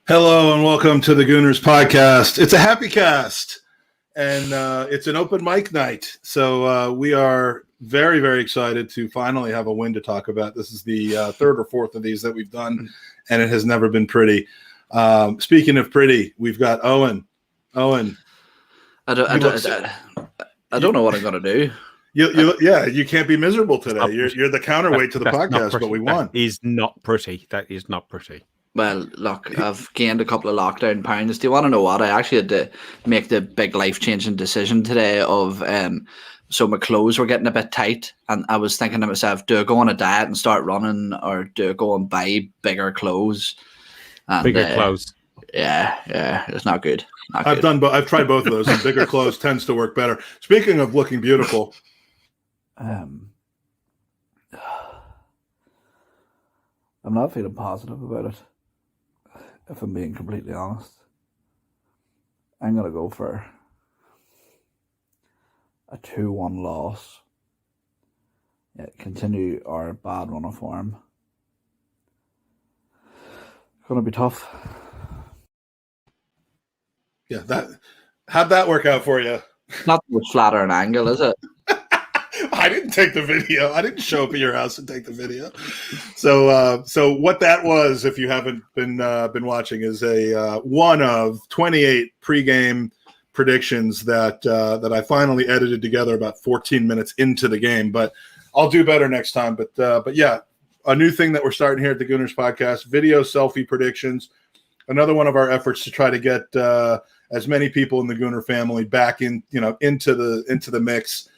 Hello and welcome to the Gooners podcast. It's a happy cast, and it's an open mic night. So we are very, very excited to finally have a win to talk about. This is the third or fourth of these that we've done, and it has never been pretty. Speaking of pretty, we've got Owen. Owen, I don't know what I'm gonna do. You can't be miserable today. You're the counterweight to the podcast, but we won. That is not pretty. That is not pretty. Well, look, I've gained a couple of lockdown pounds. Do you want to know what? I actually had to make the big life-changing decision today of so my clothes were getting a bit tight, and I was thinking to myself, do I go on a diet and start running, or do I go and buy bigger clothes? And, bigger clothes. Yeah, it's not good. I've tried both of those, and bigger clothes tends to work better. Speaking of looking beautiful, I'm not feeling positive about it. If I'm being completely honest, I'm going to go for a 2-1 loss. Yeah, continue our bad run of form. It's going to be tough. Yeah, how'd that work out for you? Not the most flattering angle, is it? I didn't take the video. I didn't show up at your house and take the video. So what that was, if you haven't been watching, is a one of 28 pregame predictions that I finally edited together about 14 minutes into the game. But I'll do better next time. But yeah, a new thing that we're starting here at the Gooners podcast: video selfie predictions. Another one of our efforts to try to get as many people in the Gooner family back into the mix.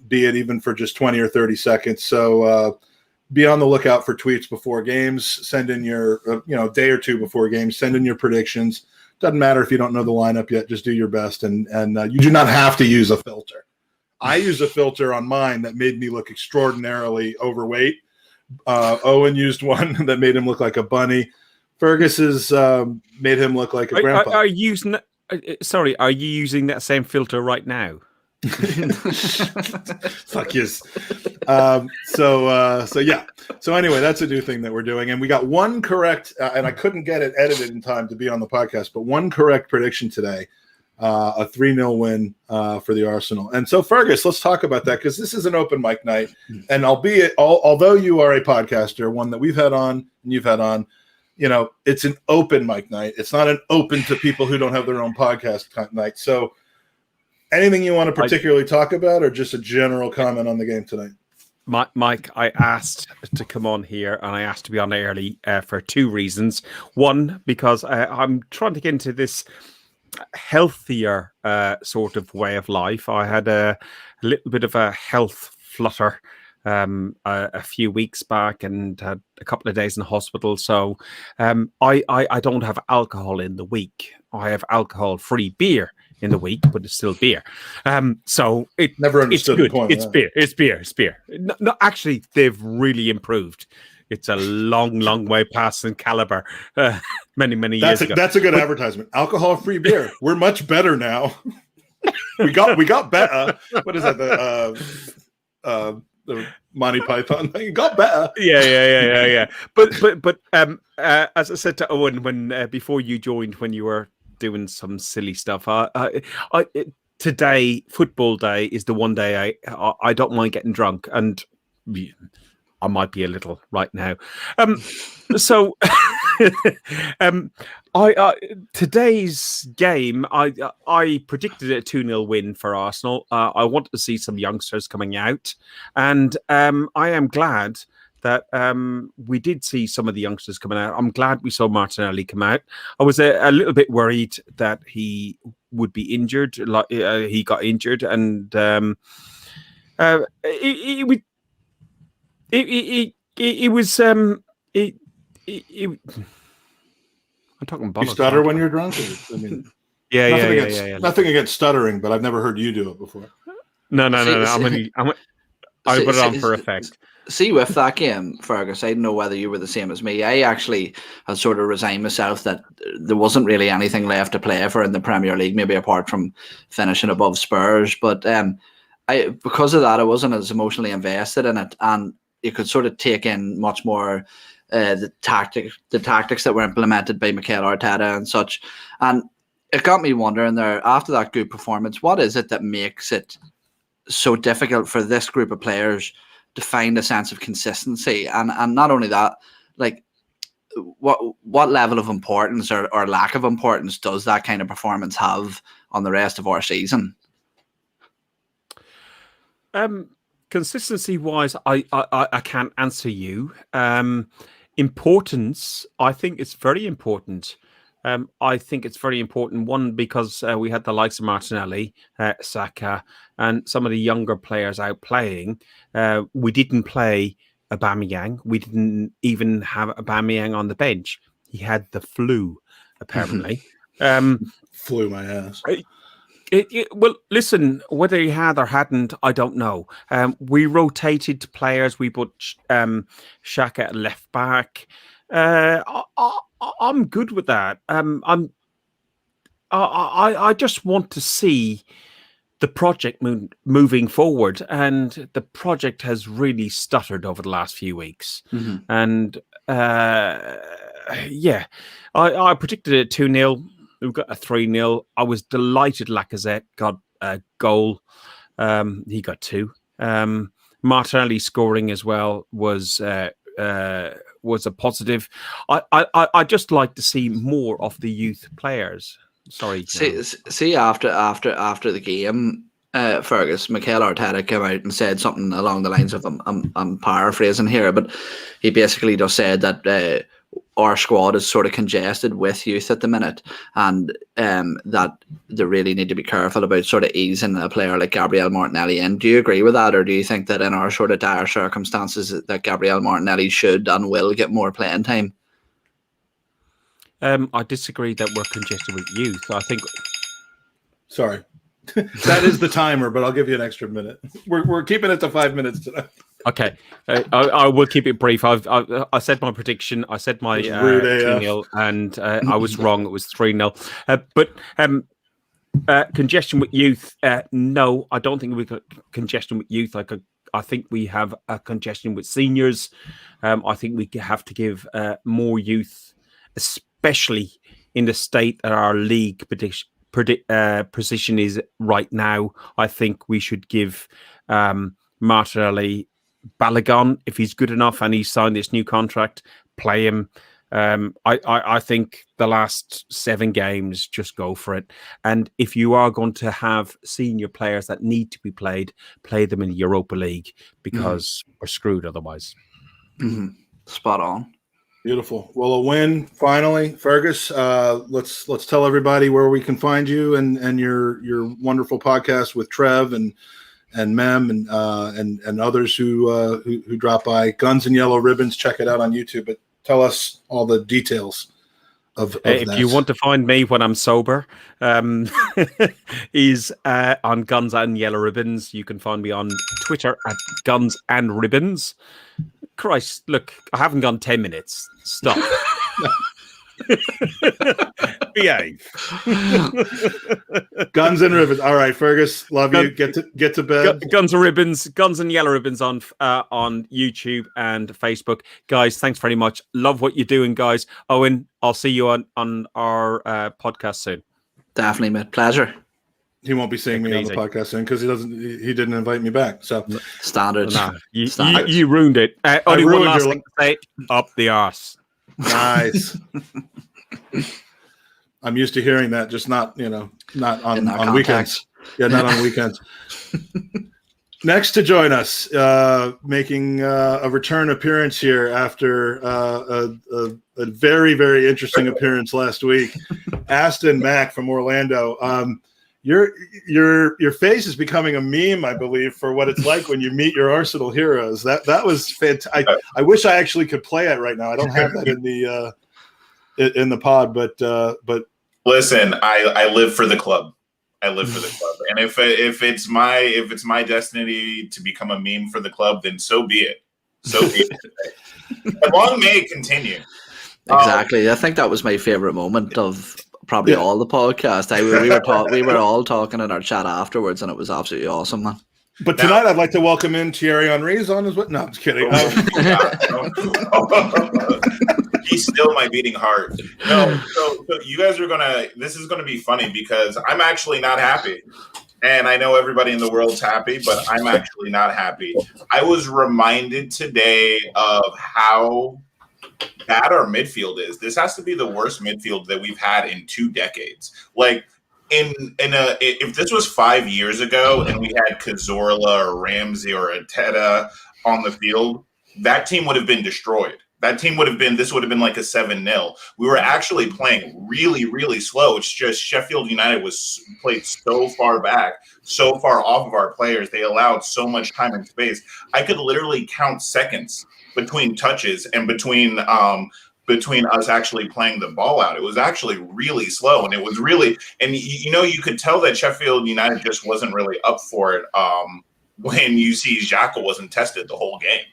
Be it even for just 20 or 30 seconds. So be on the lookout for tweets before games. Send in your, day or two before games. Send in your predictions. Doesn't matter if you don't know the lineup yet. Just do your best. And you do not have to use a filter. I use a filter on mine that made me look extraordinarily overweight. Owen used one that made him look like a bunny. Fergus has made him look like a grandpa. Are you using that same filter right now? Fuck yes. So anyway, that's a new thing that we're doing, and we got one correct, and I couldn't get it edited in time to be on the podcast, but one correct prediction today, a 3-0 win for the Arsenal. And so, Fergus, let's talk about that, because this is an open mic night, and although you are a podcaster, one that we've had on and you've had on, it's an open mic night. It's not an open to people who don't have their own podcast night. So anything you want to particularly talk about, or just a general comment on the game tonight? Mike, I asked to come on here, and I asked to be on early for two reasons. One, because I'm trying to get into this healthier sort of way of life. I had a little bit of a health flutter a few weeks back and had a couple of days in hospital. So I don't have alcohol in the week. I have alcohol-free beer in the week, but it's still beer. So it never understood it's good. The point. It's beer. No, actually, they've really improved. It's a long way past in caliber. Many years ago. That's a good advertisement. Alcohol-free beer. We're much better now. we got better. What is that? The Monty Python thing. It got better. Yeah. But as I said to Owen when before you joined, when you were doing some silly stuff, today, football day, is the one day I don't mind getting drunk, and I might be a little right now. So today's game, I predicted a 2-0 win for Arsenal. I wanted to see some youngsters coming out, and I am glad that we did see some of the youngsters coming out. I'm glad we saw Martinelli come out. I was a little bit worried that he would be injured. He got injured, and it was. I'm talking bollocks. You stutter when you're drunk? Yeah, Nothing against stuttering, but I've never heard you do it before. No. I put it on for effect. See, with that game, Fergus, I don't know whether you were the same as me. I actually had sort of resigned myself that there wasn't really anything left to play for in the Premier League, maybe apart from finishing above Spurs. But because of that, I wasn't as emotionally invested in it, and you could sort of take in much more the tactics that were implemented by Mikel Arteta and such. And it got me wondering there, after that good performance, what is it that makes it so difficult for this group of players to find a sense of consistency? And not only that, like what level of importance or lack of importance does that kind of performance have on the rest of our season? Consistency wise, I can't answer you. Importance, I think it's very important. I think it's very important, one, because we had the likes of Martinelli, Saka, and some of the younger players out playing. We didn't play Aubameyang. We didn't even have Aubameyang on the bench. He had the flu, apparently. Flew my ass. Well, listen, whether he had or hadn't, I don't know. We rotated players. We put Xhaka at left back. I'm good with that. I just want to see the project moving forward, and the project has really stuttered over the last few weeks. Mm-hmm. And I predicted a 2-0. We got a 3-0. I was delighted Lacazette got a goal. He got 2. Martinelli scoring as well was a positive. I just like to see more of the youth players. Sorry. See after the game, Fergus, Mikel Arteta came out and said something along the lines of, I'm paraphrasing here, but he basically just said that our squad is sort of congested with youth at the minute, and that they really need to be careful about sort of easing a player like Gabriel Martinelli in. Do you agree with that, or do you think that in our sort of dire circumstances that Gabriel Martinelli should and will get more playing time? I disagree that we're congested with youth. I think. Sorry, that is the timer, but I'll give you an extra minute. We're keeping it to 5 minutes today. Okay, I will keep it brief. I said my prediction. I said my 2-0, and I was wrong. It was 3-0. But congestion with youth? No, I don't think we've got congestion with youth. I think we have a congestion with seniors. I think we have to give more youth, especially in the state that our league position is right now. I think we should give Martinelli Balogun, if he's good enough and he's signed this new contract, play him. I think the last 7 games, just go for it. And if you are going to have senior players that need to be played, play them in the Europa League, because we're screwed otherwise. Mm-hmm. Spot on. Beautiful. Well, a win finally, Fergus. Let's tell everybody where we can find you and your wonderful podcast with Trev and Mem and others who drop by. Guns and Yellow Ribbons. Check it out on YouTube. But tell us all the details of if that. you want to find me when I'm sober, is on Guns and Yellow Ribbons. You can find me on Twitter at Guns and Ribbons. Christ, look, I haven't gone 10 minutes. Stop. Behave. Guns and Ribbons. All right, Fergus, love you. Get to bed. Guns and Ribbons, Guns and Yellow Ribbons on YouTube and Facebook. Guys, thanks very much. Love what you're doing, guys. Owen, I'll see you on our podcast soon. Definitely, mate. Pleasure. He won't be seeing me on the podcast soon because he didn't invite me back. So standard. Nah, you ruined it. Only one last thing to say. Up the arse. Nice. I'm used to hearing that, just not on weekends. Yeah, not on weekends. Next to join us, making a return appearance here after a very, very interesting appearance last week, Aston Mac from Orlando. Your face is becoming a meme, I believe, for what it's like when you meet your Arsenal heroes. That was fantastic. I wish I actually could play it right now. I don't have that in the pod, but Listen, I live for the club. I live for the club, and if it's my destiny to become a meme for the club, then so be it. So be it. And long may it continue. Exactly. I think that was my favorite moment of probably all the podcast. We were all talking in our chat afterwards, and it was absolutely awesome, man. But tonight, I'd like to welcome in Thierry Henry's on as well. No, I'm just kidding. He's still my beating heart. No, so you guys are this is gonna be funny because I'm actually not happy. And I know everybody in the world's happy, but I'm actually not happy. I was reminded today of how bad our midfield is. This has to be the worst midfield that we've had in 2 decades. Like if this was 5 years ago and we had Cazorla or Ramsey or Arteta on the field, that team would have been destroyed. This would have been like a 7-0. We were actually playing really, really slow. It's just Sheffield United was played so far back, so far off of our players. They allowed so much time and space. I could literally count seconds between touches and between us actually playing the ball out. It was actually really slow, and it was really, and you could tell that Sheffield United just wasn't really up for it when you see Xhaka wasn't tested the whole game.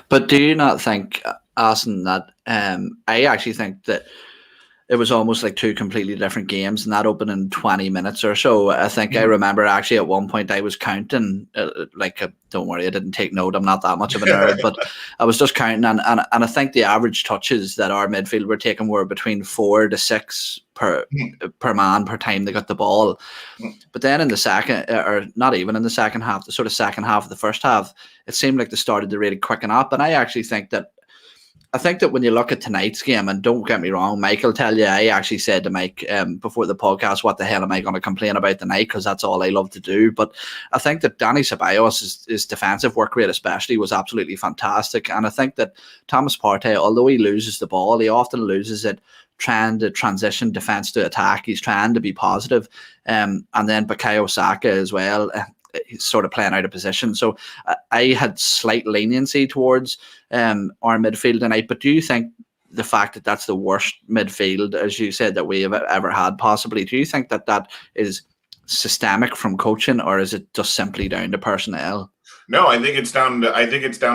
But do you not think, Aston, that I actually think that it was almost like 2 completely different games, and that opening 20 minutes or so. I think I remember actually at one point I was counting, don't worry, I didn't take note. I'm not that much of a nerd, but I was just counting, and I think the average touches that our midfield were taking were between 4 to 6 per man per time they got the ball. But then in the second, or not even in the second half, the sort of second half of the first half, it seemed like they started to really quicken up. And I actually think that when you look at tonight's game, and don't get me wrong, Mike will tell you, I actually said to Mike before the podcast, what the hell am I going to complain about tonight? Because that's all I love to do. But I think that Dani Ceballos' defensive work rate especially was absolutely fantastic. And I think that Thomas Partey, although he loses the ball, he often loses it trying to transition defence to attack. He's trying to be positive. And then Bukayo Saka as well. He's sort of playing out of position. So I had slight leniency towards our midfield tonight. But do you think the fact that that's the worst midfield, as you said, that we have ever had possibly, do you think that is systemic from coaching, or is it just simply down to personnel? No, I think it's down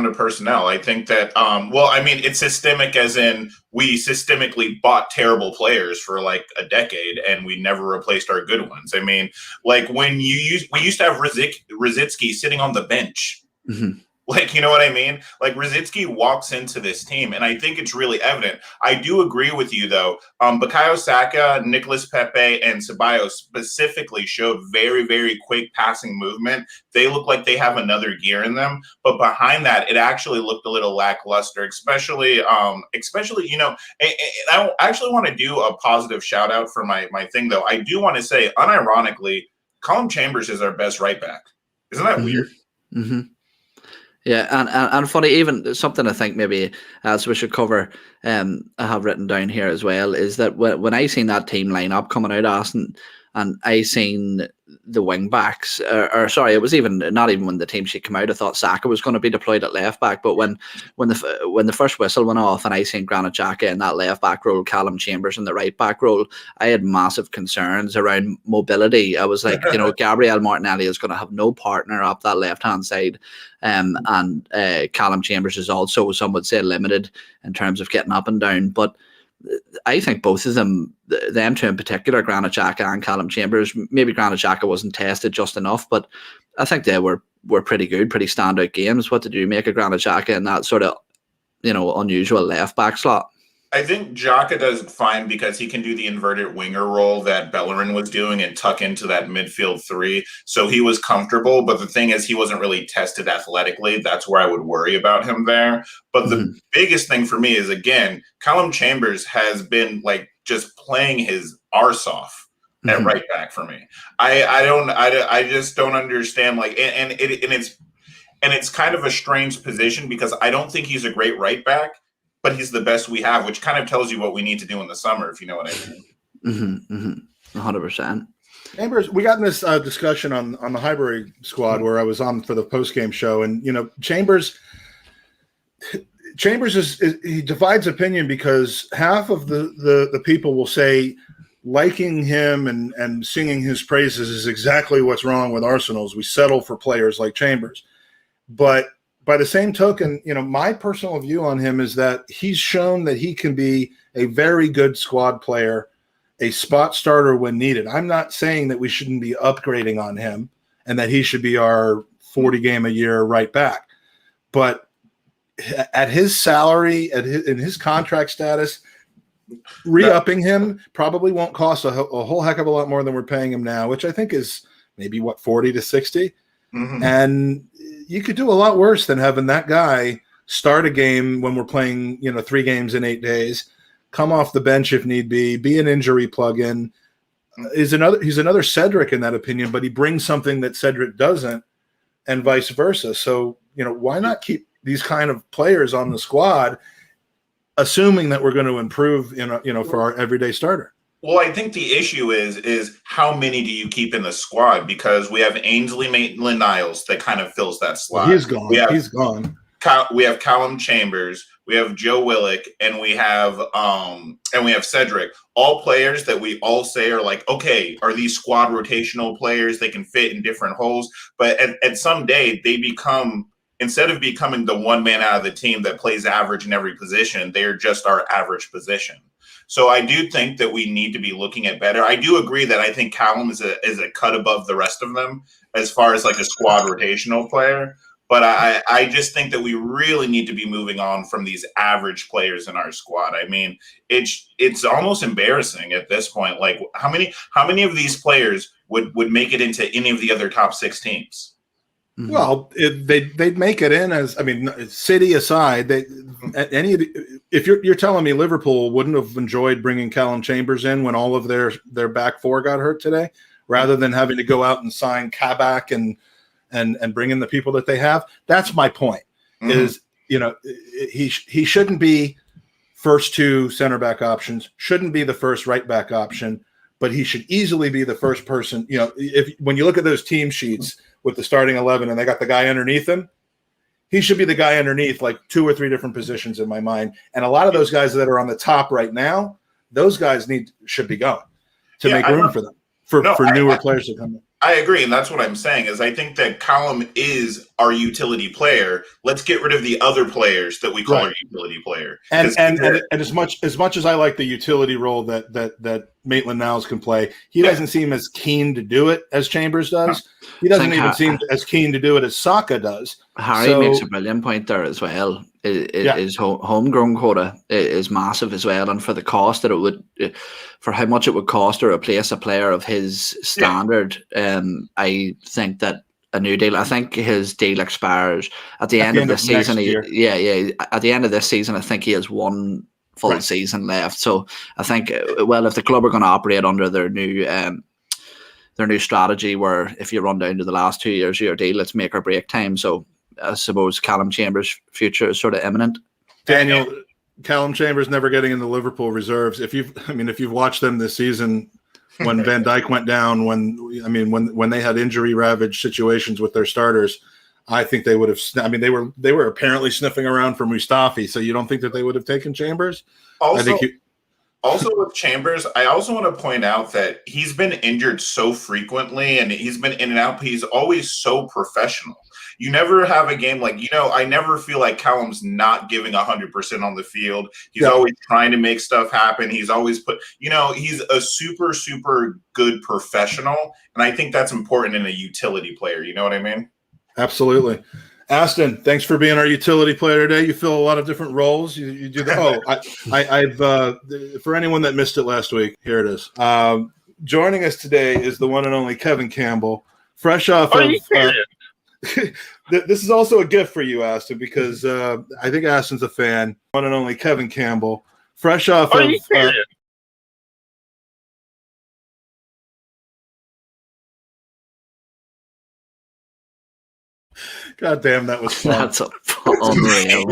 to personnel. I think that it's systemic as in we systemically bought terrible players for like a decade and we never replaced our good ones. I mean, like when we used to have Rosicky sitting on the bench. Mm-hmm. Like, you know what I mean? Like Rosicky walks into this team, and I think it's really evident. I do agree with you, though. Bukayo Saka, Nicolas Pepe, and Ceballos specifically showed very, very quick passing movement. They look like they have another gear in them, but behind that, it actually looked a little lackluster. Especially, I actually want to do a positive shout out for my thing, though. I do want to say, unironically, Callum Chambers is our best right back. Isn't that weird? Mm-hmm. Yeah, and funny, even something I think maybe as we should cover, I have written down here as well, is that when I seen that team line up coming out, Aston, and I seen the wing backs, it was not even when the team sheet came out, I thought Saka was going to be deployed at left back, but when the first whistle went off and I seen Granit Xhaka in that left back role, Callum Chambers in the right back role, I had massive concerns around mobility. I was like, Gabriel Martinelli is going to have no partner up that left hand side, and Callum Chambers is also, some would say, limited in terms of getting up and down, but I think both of them two in particular, Granit Xhaka and Callum Chambers, maybe Granit Xhaka wasn't tested just enough, but I think they were pretty good, pretty standout games. What did you make of Granit Xhaka in that sort of, unusual left back slot? I think Xhaka does fine because he can do the inverted winger role that Bellerin was doing and tuck into that midfield 3. So he was comfortable. But the thing is, he wasn't really tested athletically. That's where I would worry about him there. But the biggest thing for me is, again, Callum Chambers has been like just playing his arse off at right back for me. I just don't understand. Like, and it's kind of a strange position because I don't think he's a great right back, but he's the best we have, which kind of tells you what we need to do in the summer, if you know what I mean. 100%. Chambers, we got in this discussion on the Highbury squad where I was on for the post-game show, and Chambers he divides opinion because half of the people will say liking him and singing his praises is exactly what's wrong with Arsenal. We settle for players like Chambers. But by the same token, my personal view on him is that he's shown that he can be a very good squad player, a spot starter when needed. I'm not saying that we shouldn't be upgrading on him and that he should be our 40 game a year right back. But at his salary, in his contract status, re-upping him probably won't cost a whole heck of a lot more than we're paying him now, which I think is maybe 40 to 60. Mm-hmm. And you could do a lot worse than having that guy start a game when we're playing, 3 games in 8 days, come off the bench if need be an injury plug-in. He's another Cedric in that opinion, but he brings something that Cedric doesn't, and vice versa. So, why not keep these kind of players on the squad, assuming that we're going to improve, for our everyday starter? Well, I think the issue is how many do you keep in the squad? Because we have Ainsley Maitland-Niles that kind of fills that slot. He's gone. He's gone. We have Callum Chambers, we have Joe Willock, and we have Cedric. All players that we all say are like, okay, are these squad rotational players? They can fit in different holes, but at some day they become, instead of becoming the one man out of the team that plays average in every position, they're just our average position. So I do think that we need to be looking at better. I do agree that I think Callum is a cut above the rest of them as far as like a squad rotational player. But I just think that we really need to be moving on from these average players in our squad. I mean, it's almost embarrassing at this point. Like how many of these players would make it into any of the other top 6 teams? Well, they'd make it in as, City aside, if you're telling me Liverpool wouldn't have enjoyed bringing Callum Chambers in when all of their back 4 got hurt today, rather than having to go out and sign Kabak and bring in the people that they have. That's my point. Is he shouldn't be first 2 center back options, shouldn't be the first right back option, but he should easily be the first person. When you look at those team sheets with the starting 11 and they got the guy underneath him, he should be the guy underneath like 2 or 3 different positions in my mind. And a lot of those guys that are on the top right now, those guys should be going to make room for them for newer players to come in. I agree, and that's what I'm saying is I think that Callum is our utility player. Let's get rid of the other players that we call our utility player. And as much as I like the utility role that Maitland-Niles can play, he doesn't seem as keen to do it as Chambers does. He doesn't even seem as keen to do it as Saka does. Harry makes a brilliant point there as well. His homegrown quota is massive as well, and for the cost that it would, for how much it would cost to replace a player of his standard, I think that a new deal. I think his deal expires at the end of this season. At the end of this season, I think he has 1 full season left. So I think, if the club are going to operate under their new strategy, where if you run down to the last 2 years of your deal, it's make or break time. So I suppose Callum Chambers' future is sort of imminent. Daniel, Callum Chambers never getting in the Liverpool reserves. If you've watched them this season, when Van Dijk went down, when they had injury ravaged situations with their starters, I think they would have. They were apparently sniffing around for Mustafi. So you don't think that they would have taken Chambers? Also with Chambers, I also want to point out that he's been injured so frequently and he's been in and out. But he's always so professional. You never have a game like, I never feel like Callum's not giving 100% on the field. He's always trying to make stuff happen. He's always he's a super, super good professional. And I think that's important in a utility player. You know what I mean? Absolutely. Aston, thanks for being our utility player today. You fill a lot of different roles. You do I've for anyone that missed it last week, here it is. Joining us today is the one and only Kevin Campbell, fresh off of. This is also a gift for you, Aston, because I think Aston's a fan. One and only Kevin Campbell, fresh off of. God damn, that was fun. That's unreal.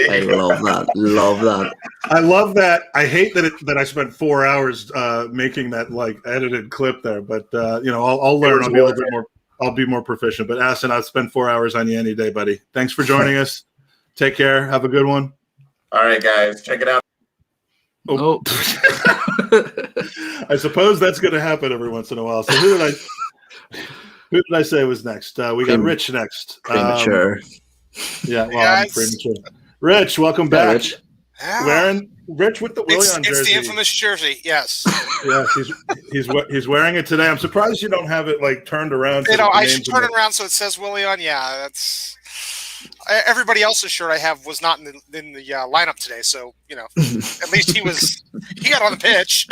I love that. I love that. I hate that I spent 4 hours making that like edited clip there, but I'll learn. I'll be a little bit more. I'll be more proficient. But Aston, I'll spend 4 hours on you any day, buddy. Thanks for joining us. Take care. Have a good one. All right, guys. Check it out. Oh. I suppose that's going to happen every once in a while. So who did I say was next? We got Rich next. Premature. I'm premature. Rich, welcome back. Rich. Wearing Rich with the Willian jersey. It's the infamous jersey. Yes. Yes, he's wearing it today. I'm surprised you don't have it like turned around. I should turn it around so it says Willian. Yeah, that's. Everybody else's shirt I have was not in the lineup today, so at least he got on the pitch.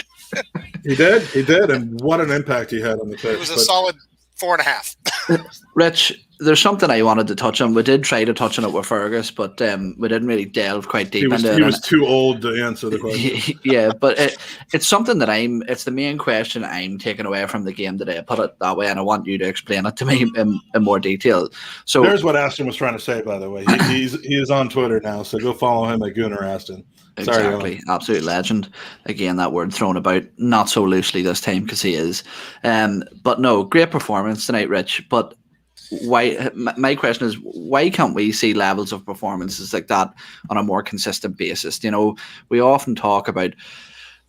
He did, and what an impact he had on the pitch. It was a solid 4.5. Rich, there's something I wanted to touch on. We did try to touch on it with Fergus, but we didn't really delve quite deep into it. He was too old to answer the question. Yeah, but it's something that it's the main question I'm taking away from the game today. I put it that way, and I want you to explain it to me in more detail. So there's what Aston was trying to say, by the way. He is on Twitter now, so go follow him at Gooner Aston. Exactly. Absolute legend. Again, that word thrown about not so loosely this time because he is. But no, great performance tonight, Rich. But why? My question is, why can't we see levels of performances like that on a more consistent basis? We often talk about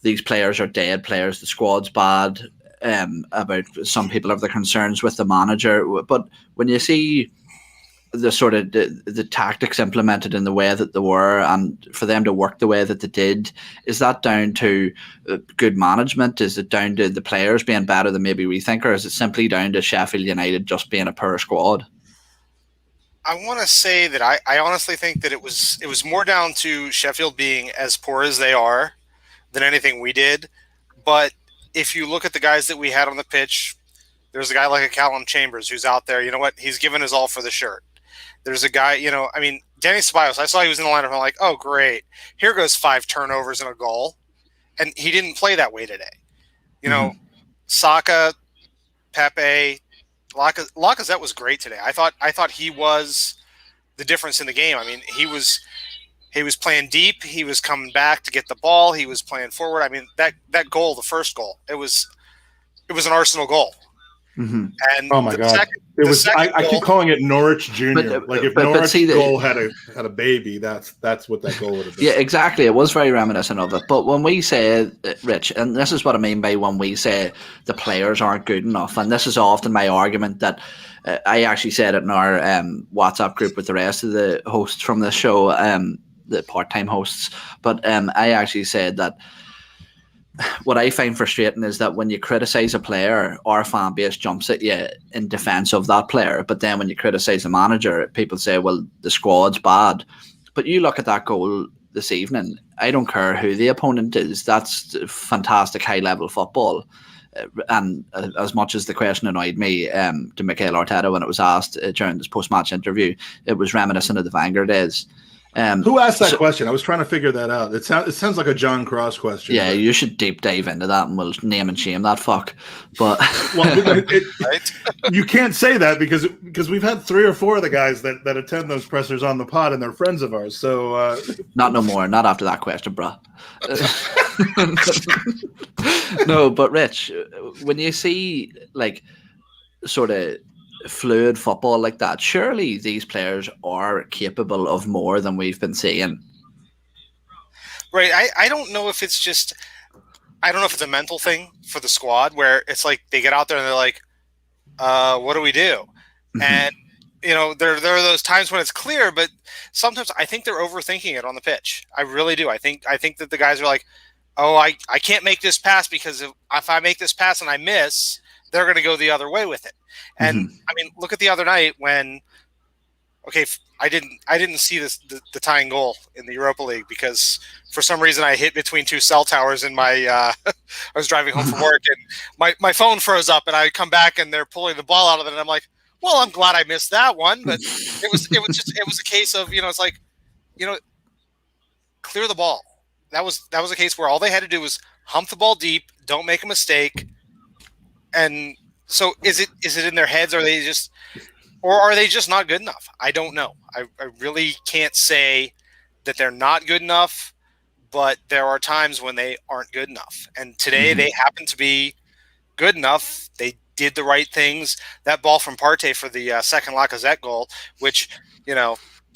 these players are dead players, the squad's bad, about some people have their concerns with the manager. But when you see the sort of the tactics implemented in the way that they were, and for them to work the way that they did, is that down to good management? Is it down to the players being better than maybe we think, or is it simply down to Sheffield United just being a poor squad? I want to say that I honestly think that it was more down to Sheffield being as poor as they are than anything we did. But if you look at the guys that we had on the pitch, there's a guy like a Callum Chambers who's out there. You know what? He's given his all for the shirt. There's a guy, Danny Ceballos, I saw he was in the lineup. I'm like, oh, great. Here goes 5 turnovers and a goal. And he didn't play that way today. Saka, Pepe, Lacazette was great today. I thought he was the difference in the game. I mean, he was playing deep. He was coming back to get the ball. He was playing forward. I mean, that goal, the first goal, it was an Arsenal goal. Mm-hmm. And oh my God! I keep calling it Norwich Junior. If Norwich goal had a baby, that's what that goal would have been. Yeah, exactly. It was very reminiscent of it. But when we say, Rich, and this is what I mean by when we say the players aren't good enough, and this is often my argument that I actually said it in our WhatsApp group with the rest of the hosts from the show, the part-time hosts. But I actually said that what I find frustrating is that when you criticize a player, our fan base jumps at you in defense of that player. But then when you criticize the manager, people say, well, the squad's bad. But you look at that goal this evening, I don't care who the opponent is. That's fantastic high-level football. And as much as the question annoyed me to Mikel Arteta when it was asked during this post-match interview, it was reminiscent of the Wenger days. Who asked that question? I was trying to figure that out. It sounds like a John Cross question. Yeah, you should deep dive into that, and we'll name and shame that fuck. But you can't say that because we've had 3 or 4 of the guys that attend those pressers on the pod, and they're friends of ours. So not no more. Not after that question, bro. No, but Rich, when you see sort of fluid football like that, surely these players are capable of more than we've been seeing. Right. I don't know if it's just, I don't know if it's a mental thing for the squad where it's like they get out there and they're like, what do we do? Mm-hmm. And, there are those times when it's clear, but sometimes I think they're overthinking it on the pitch. I really do. I think that the guys are like, oh, I can't make this pass because if I make this pass and I miss, they're going to go the other way with it. And mm-hmm. I mean, look at the other night when, I didn't see the tying goal in the Europa League because for some reason I hit between 2 cell towers in my, I was driving home from work and my phone froze up and I come back and they're pulling the ball out of it. And I'm like, well, I'm glad I missed that one, but it was a case of, it's like, clear the ball. That was a case where all they had to do was hump the ball deep, don't make a mistake. And so is it in their heads? Are they just not good enough? I don't know. I really can't say that they're not good enough, but there are times when they aren't good enough. And today they happen to be good enough. They did the right things. That ball from Partey for the second Lacazette goal, which,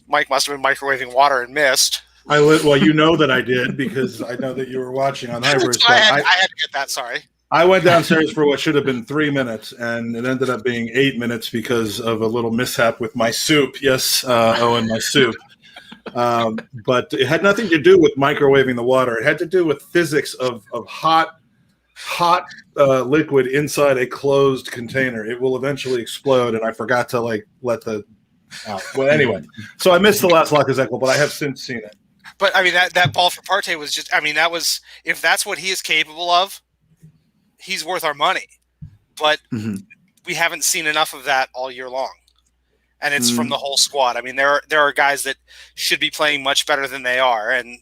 Mike must have been microwaving water and missed. Well, you know that I did because I know that you were watching on Hybrids. I had to get that. Sorry. I went downstairs for what should have been 3 minutes, and it ended up being 8 minutes because of a little mishap with my soup. Yes, Owen, my soup. But it had nothing to do with microwaving the water. It had to do with physics of hot liquid inside a closed container. It will eventually explode, and I forgot to let the out. Well, anyway, so I missed the last Lacazette, but I have since seen it. But I mean, that ball for Partey was just. I mean, that was, if that's what he is capable of, he's worth our money. But we haven't seen enough of that all year long, and it's from the whole squad. I mean, there are guys that should be playing much better than they are, and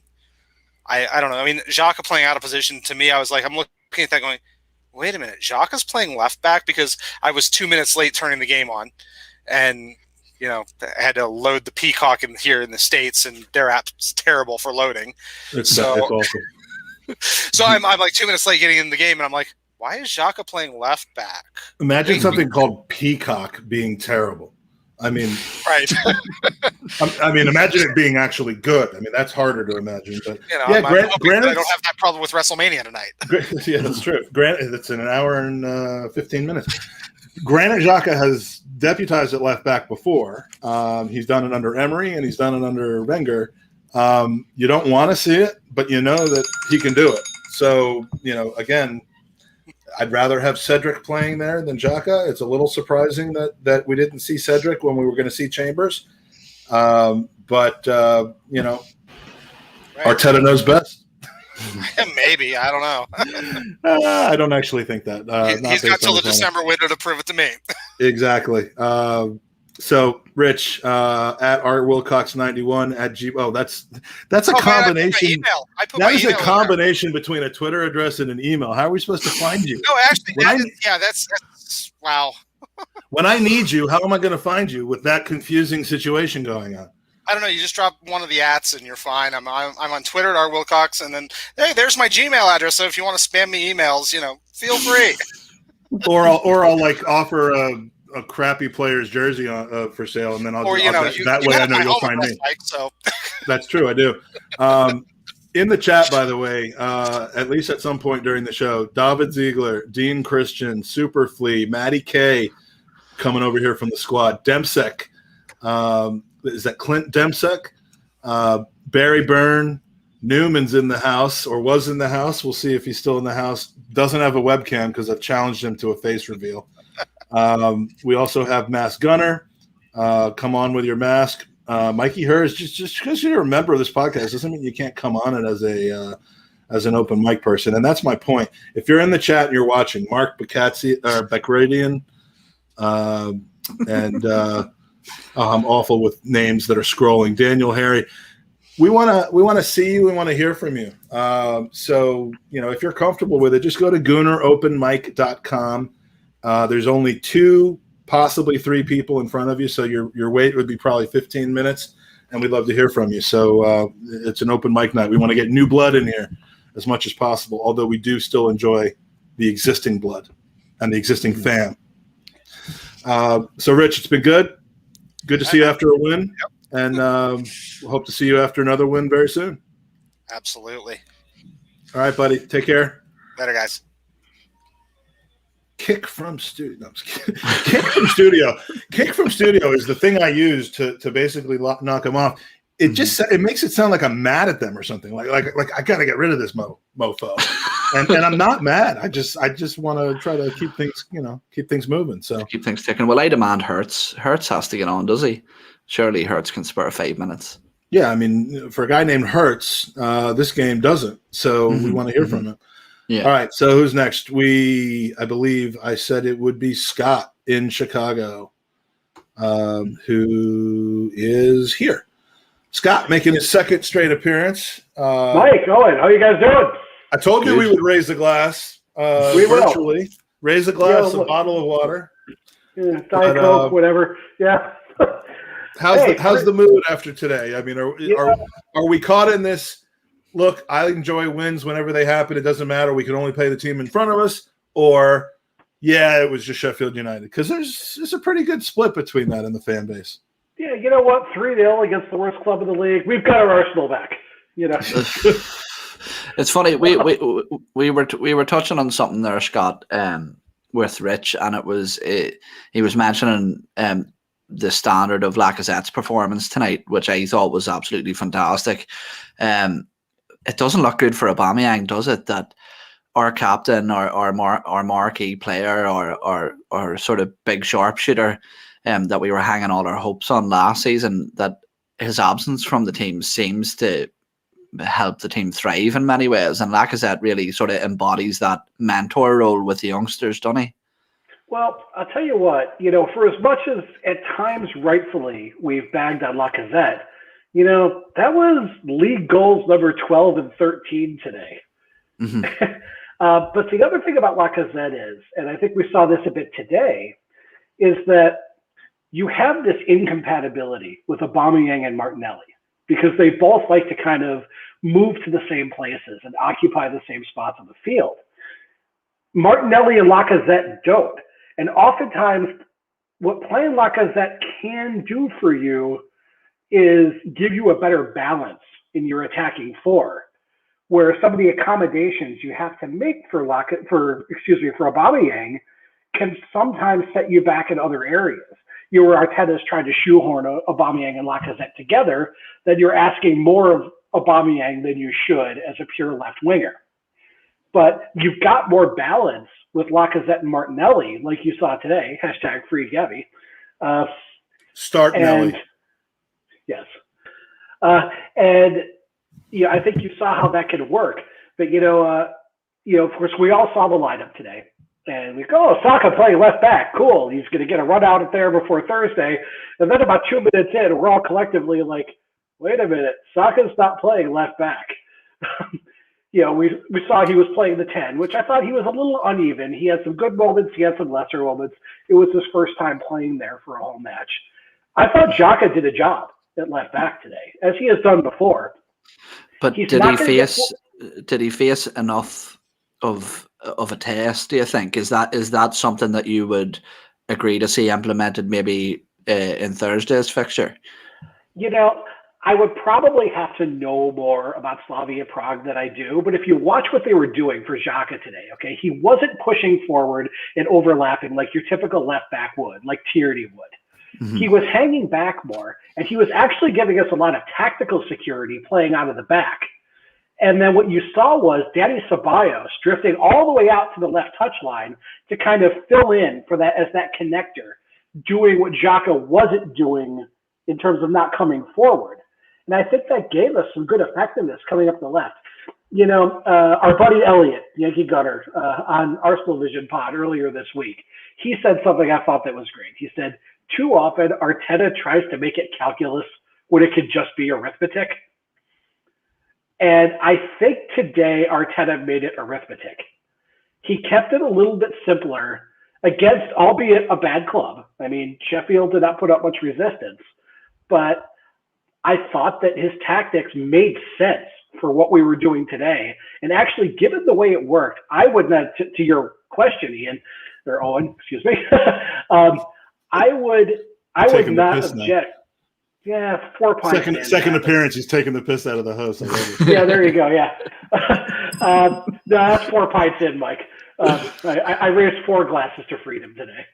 I don't know. I mean, Xhaka playing out of position, to me, I was like, I'm looking at that going, wait a minute, Xhaka's playing left back, because I was 2 minutes late turning the game on, and I had to load the Peacock here in the States, and their app's terrible for loading. It's awful. So I'm like 2 minutes late getting in the game, and I'm like, why is Xhaka playing left back? Imagine something called Peacock being terrible. I mean, right. I mean, imagine it being actually good. I mean, that's harder to imagine. But granted, I don't have that problem with WrestleMania tonight. Yeah, that's true. Granted, it's in an hour and 15 minutes. Granit Xhaka has deputized at left back before. He's done it under Emery, and he's done it under Wenger. You don't want to see it, but you know that he can do it. So, again, I'd rather have Cedric playing there than Xhaka. It's a little surprising that we didn't see Cedric when we were going to see Chambers. But Arteta knows best. Maybe. I don't know. I don't actually think that. He's got till the December window to prove it to me. Exactly. So, Rich, at Art Wilcox 91 at G. Oh, that's a combination. That is a combination between a Twitter address and an email. How are we supposed to find you? No, actually, that's wow. When I need you, how am I going to find you with that confusing situation going on? I don't know. You just drop one of the ats and you're fine. I'm on Twitter at Art Wilcox, and then hey, there's my Gmail address. So if you want to spam me emails, feel free. Or I'll offer a crappy player's jersey for sale, and then I'll that way I know you'll find me. So that's true, I do. In the chat, by the way, at least at some point during the show, David Ziegler, Dean Christian, Super Flea, Matty K, coming over here from the squad, Demsek. Is that Clint Demsek? Barry Byrne, Newman's in the house, or was in the house. We'll see if he's still in the house. Doesn't have a webcam because I've challenged him to a face reveal. We also have Mask Gunner. Come on with your mask. Mikey Herz, just because you're a member of this podcast doesn't mean you can't come on it as an open mic person. And that's my point. If you're in the chat and you're watching, Mark Bekradian, and I'm awful with names that are scrolling. Daniel Harry. We want to see you. We want to hear from you. So, if you're comfortable with it, just go to GoonerOpenMic.com. There's only 2, possibly 3 people in front of you. So your wait would be probably 15 minutes, and we'd love to hear from you. So it's an open mic night. We want to get new blood in here as much as possible, although we do still enjoy the existing blood and the existing fam. So, Rich, it's been good. Good to see you after a win. Yep. And we'll hope to see you after another win very soon. Absolutely. All right, buddy. Take care. Later, guys. Kick from studio. No, I'm just kidding. Kick from studio. Kick from studio is the thing I use to basically knock them off. It makes it sound like I'm mad at them or something. Like I got to get rid of this mofo. And I'm not mad. I just want to try to keep things moving. So keep things ticking. Well, I demand Herz. Herz has to get on, does he? Surely Herz can spare 5 minutes. Yeah, I mean, for a guy named Herz, this game doesn't. So we want to hear from him. Yeah. All right. So who's next? I believe I said it would be Scott in Chicago, who is here. Scott making his second straight appearance. Mike, Owen, how you guys doing? I told you we would raise the glass we virtually. Will. Raise a glass, a bottle of water. Yeah, Diet Coke, whatever. Yeah. How's the mood after today? I mean, are we caught in this? Look, I enjoy wins whenever they happen. It doesn't matter. We can only play the team in front of us. Or, it was just Sheffield United. Because there's a pretty good split between that and the fan base. Yeah, you know what? 3-0 against the worst club in the league. We've got our arsenal back. You know. It's funny. We were touching on something there, Scott, with Rich, and it was he was mentioning the standard of Lacazette's performance tonight, which I thought was absolutely fantastic. It doesn't look good for Aubameyang, does it? That our captain, our marquee player, or sort of big sharpshooter, that we were hanging all our hopes on last season, that his absence from the team seems to help the team thrive in many ways, and Lacazette really sort of embodies that mentor role with the youngsters, doesn't he? Well, I'll tell you what, for as much as at times rightfully we've bagged on Lacazette, that was league goals number 12 and 13 today. Mm-hmm. But the other thing about Lacazette is, and I think we saw this a bit today, is that you have this incompatibility with Aubameyang and Martinelli, because they both like to kind of move to the same places and occupy the same spots on the field. Martinelli and Lacazette don't. And oftentimes, what playing Lacazette can do for you is give you a better balance in your attacking four, where some of the accommodations you have to make for Aubameyang can sometimes set you back in other areas. Where Arteta's trying to shoehorn Aubameyang and Lacazette together, then you're asking more of Aubameyang than you should as a pure left winger. But you've got more balance with Lacazette and Martinelli, like you saw today. #FreeGabby. Start Nelly. Yes. And I think you saw how that could work. But of course, we all saw the lineup today. And we go, Saka playing left back. Cool. He's going to get a run out there before Thursday. And then about 2 minutes in, we're all collectively like, wait a minute, Saka's not playing left back. We saw he was playing the 10, which I thought he was a little uneven. He had some good moments. He had some lesser moments. It was his first time playing there for a whole match. I thought Xhaka did a job at left back today, as he has done before. But did he face enough of a test, do you think? Is that something that you would agree to see implemented maybe in Thursday's fixture? I would probably have to know more about Slavia Prague than I do, but if you watch what they were doing for Xhaka today, okay, he wasn't pushing forward and overlapping like your typical left back would, like Tierney would. Mm-hmm. He was hanging back more, and he was actually giving us a lot of tactical security playing out of the back. And then what you saw was Danny Ceballos drifting all the way out to the left touchline to kind of fill in for that as that connector, doing what Xhaka wasn't doing in terms of not coming forward. And I think that gave us some good effectiveness coming up the left. Our buddy Elliot, Yankee Gunner, on Arsenal Vision Pod earlier this week, he said something I thought that was great. He said, too often Arteta tries to make it calculus when it could just be arithmetic. And I think today Arteta made it arithmetic. He kept it a little bit simpler against, albeit a bad club. I mean, Sheffield did not put up much resistance, but I thought that his tactics made sense for what we were doing today. And actually, given the way it worked, I would not, to your question, Ian, or Owen, excuse me, I would not object. Yeah, 4 pints. Second appearance, he's taking the piss out of the host. Yeah, there you go. Yeah, no, that's 4 pints in, Mike. I raised 4 glasses to freedom today.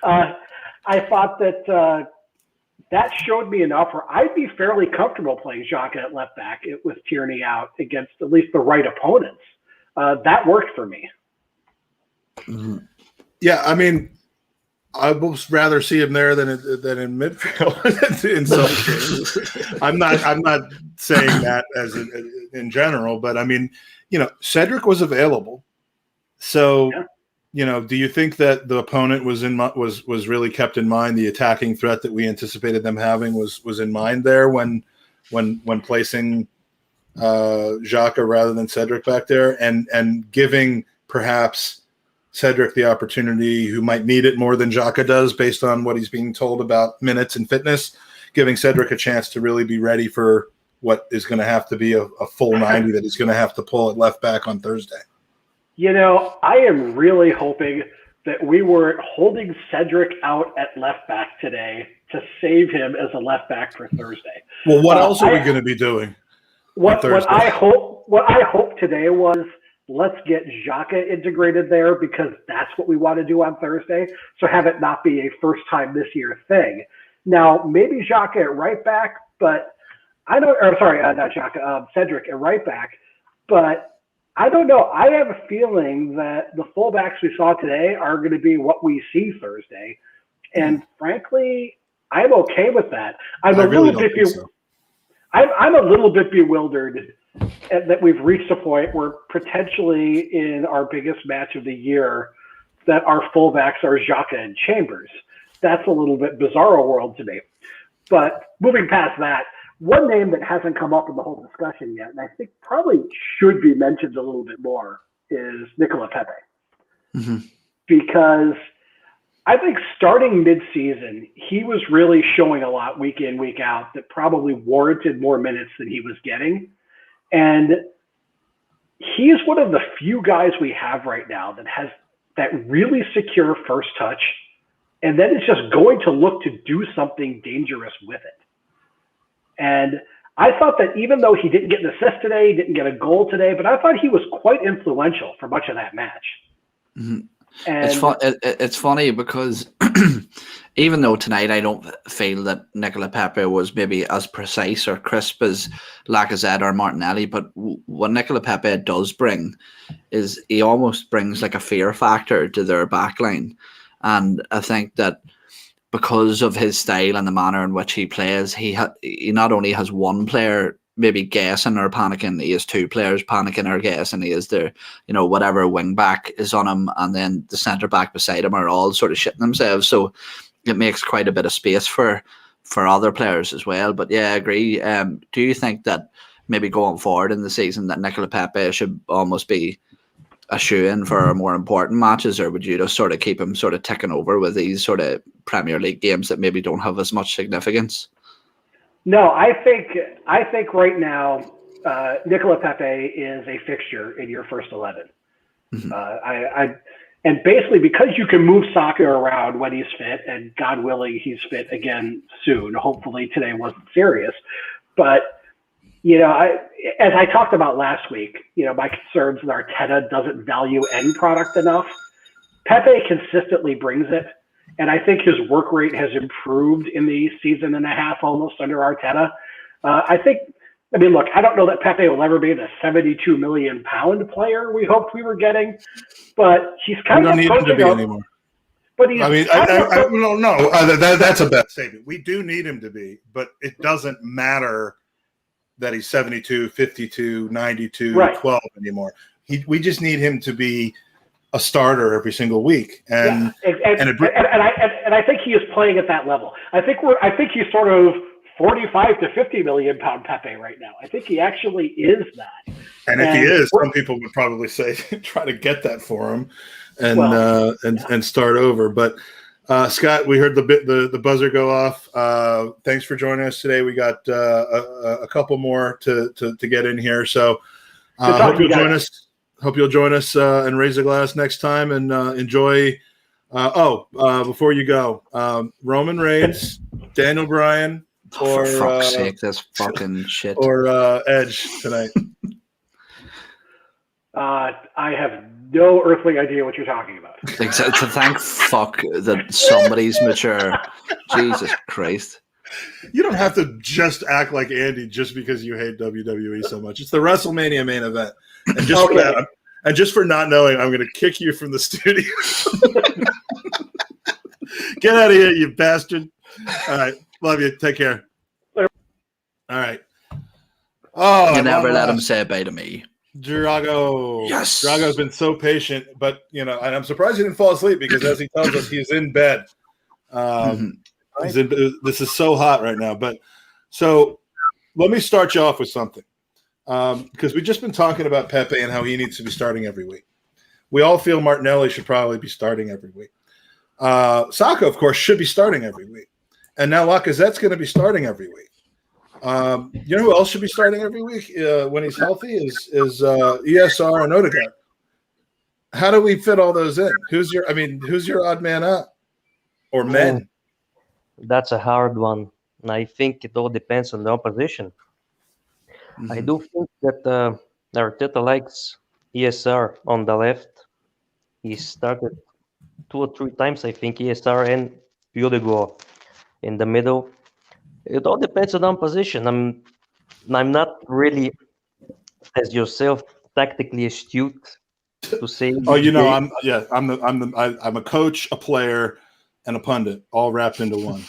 I thought that that showed me enough where I'd be fairly comfortable playing Xhaka at left back with Tierney out against at least the right opponents. That worked for me. Yeah, I mean, I would rather see him there than in midfield in some cases. I'm not saying that as in general, but I mean, Cedric was available, so. Yeah. Do you think that the opponent was really kept in mind? The attacking threat that we anticipated them having was in mind there when placing Xhaka rather than Cedric back there, and giving perhaps Cedric the opportunity, who might need it more than Xhaka does based on what he's being told about minutes and fitness, giving Cedric a chance to really be ready for what is going to have to be a full 90 that he's going to have to pull at left back on Thursday. I am really hoping that we were holding Cedric out at left back today to save him as a left back for Thursday. Well, what else are we going to be doing? What I hope today was, let's get Xhaka integrated there, because that's what we want to do on Thursday. So have it not be a first time this year thing. Now, maybe Xhaka at right back, but I don't, or sorry, not Xhaka, Cedric at right back, but I don't know. I have a feeling that the fullbacks we saw today are going to be what we see Thursday. And frankly, I'm okay with that. I'm a little bit bewildered that we've reached a point where potentially in our biggest match of the year that our fullbacks are Xhaka and Chambers. That's a little bit bizarro world to me. But moving past that, one name that hasn't come up in the whole discussion yet, and I think probably should be mentioned a little bit more, is Nicola Pepe. Mm-hmm. Because I think starting mid-season, he was really showing a lot week in, week out that probably warranted more minutes than he was getting. And he's one of the few guys we have right now that has that really secure first touch, and then it's just going to look to do something dangerous with it. And I thought that even though he didn't get an assist today, he didn't get a goal today, but I thought he was quite influential for much of that match. Mm-hmm. And it's funny because even though tonight I don't feel that Nicola Pepe was maybe as precise or crisp as Lacazette or Martinelli, but what Nicola Pepe does bring is he almost brings like a fear factor to their backline. And I think that because of his style and the manner in which he plays, he not only has one player maybe guessing or panicking, he has two players panicking or guessing. He is there, whatever wing back is on him, and then the centre back beside him are all sort of shitting themselves. So it makes quite a bit of space for other players as well. But yeah, I agree. Do you think that maybe going forward in the season that Nicola Pepe should almost be a shoe-in for more important matches, or would you just sort of keep him sort of ticking over with these sort of Premier League games that maybe don't have as much significance? No, I think right now Nicola Pepe is a fixture in your first 11. Mm-hmm. And basically because you can move Saka around when he's fit, and God willing he's fit again soon. Hopefully today wasn't serious, but as I talked about last week, my concerns that Arteta doesn't value end product enough. Pepe consistently brings it, and I think his work rate has improved in the season and a half almost under Arteta. Look, I don't know that Pepe will ever be the £72 million player we hoped we were getting, but he's kind of approaching. We don't need him to be anymore. But he's that's a bad statement. We do need him to be, but it doesn't matter that he's 72, 52, 92, right. 12 anymore. We just need him to be a starter every single week. And I think he is playing at that level. I think he's sort of 45 to 50 million pound Pepe right now. I think he actually is that. And if he is, some people would probably say try to get that for him and start over. But Scott, we heard the buzzer go off. Thanks for joining us today. We got a couple more to get in here. So hope you'll join us. Hope you'll join us and raise a glass next time and enjoy. Before you go, Roman Reigns, Daniel Bryan, or for fuck's sake, this fucking shit, or Edge tonight. I have no earthly idea what you're talking about. Except to thank fuck that somebody's mature. Jesus Christ. You don't have to just act like Andy just because you hate WWE so much. It's the WrestleMania main event. And just for that, and just for not knowing, I'm going to kick you from the studio. Get out of here, you bastard. All right. Love you. Take care. All right. Oh, you never let him say bye to me. Drago. Yes. Drago's been so patient, but and I'm surprised he didn't fall asleep because as he tells us, he's in bed. This is so hot right now. But so let me start you off with something. Because we've just been talking about Pepe and how he needs to be starting every week. We all feel Martinelli should probably be starting every week. Saka, of course, should be starting every week. And now Lacazette's going to be starting every week. You know who else should be starting every week when he's healthy is ESR and Odegaard. How do we fit all those in? Who's your odd man out or men? That's a hard one. And I think it all depends on the opposition. I do think that Arteta likes ESR on the left. He started 2 or 3 times, I think, ESR and Udigo in the middle. It all depends on the opposition. I'm not really, as yourself, tactically astute to say. Oh, I'm a coach, a player, and a pundit, all wrapped into one.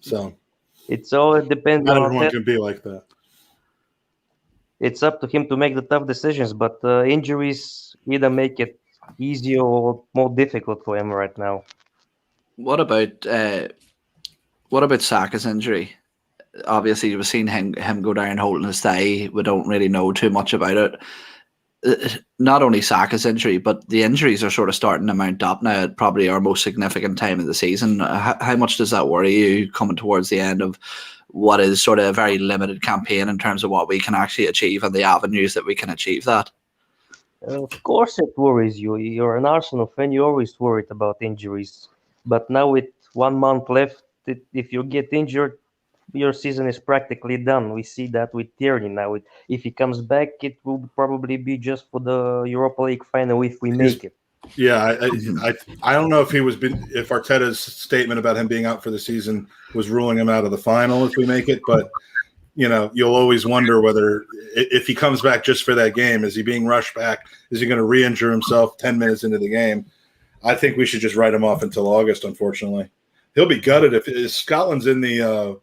So It's all depends not on everyone Arteta. can be like that. It's up to him to make the tough decisions, but injuries either make it easier or more difficult for him right now. What about Saka's injury? Obviously, we've seen him go down holding his thigh. We don't really know too much about it. Not only Saka's injury, but the injuries are sort of starting to mount up now at probably our most significant time of the season. How much does that worry you coming towards the end of what is sort of a very limited campaign in terms of what we can actually achieve and the avenues that we can achieve that? Of course, it worries you. You're an Arsenal fan. You're always worried about injuries. But now, with 1 month left, if you get injured, your season is practically done. We see that with Tierney now. If he comes back, it will probably be just for the Europa League final if we make it. Yeah, I don't know if if Arteta's statement about him being out for the season was ruling him out of the final if we make it, but you'll always wonder whether if he comes back just for that game, is he being rushed back? Is he going to re-injure himself 10 minutes into the game? I think we should just write him off until August. Unfortunately, he'll be gutted if Scotland's in the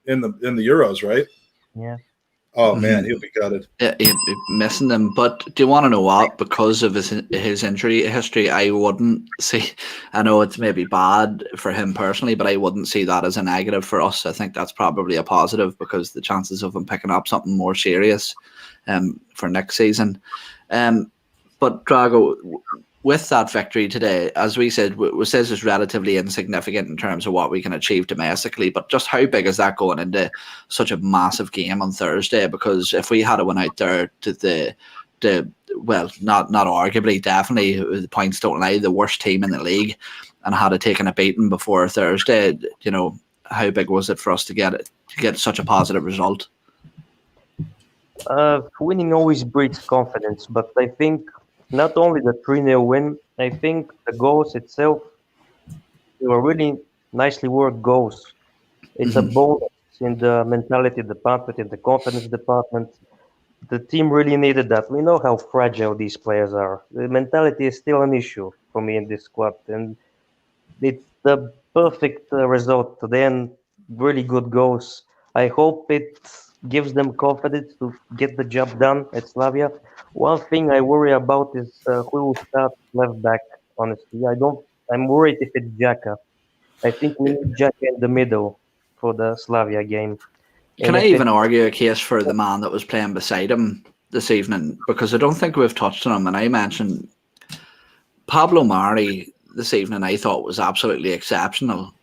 Euros, right? Yeah. Oh man, he'll be gutted. Missing them. But do you want to know what? Because of his injury history, I wouldn't see. I know it's maybe bad for him personally, but I wouldn't see that as a negative for us. I think that's probably a positive because the chances of him picking up something more serious for next season. But Drago, with that victory today, as we said, says is relatively insignificant in terms of what we can achieve domestically, but just how big is that going into such a massive game on Thursday? Because if we had went out there to not arguably, definitely, the points don't lie, the worst team in the league, and had taken a beating before Thursday, how big was it for us to get such a positive result? Winning always breeds confidence, but I think not only the 3-0 win, I think the goals itself, they were really nicely worked goals. It's a bonus in the mentality department, in the confidence department. The team really needed that. We know how fragile these players are. The mentality is still an issue for me in this squad, and it's the perfect result today and really good goals. I hope it gives them confidence to get the job done at Slavia. One thing I worry about is who will start left back. Honestly, I'm worried if it's Xhaka. I think we need Xhaka in the middle for the Slavia game. Can I even argue a case for the man that was playing beside him this evening? Because I don't think we've touched on him, and I mentioned Pablo Mari this evening. I thought was absolutely exceptional.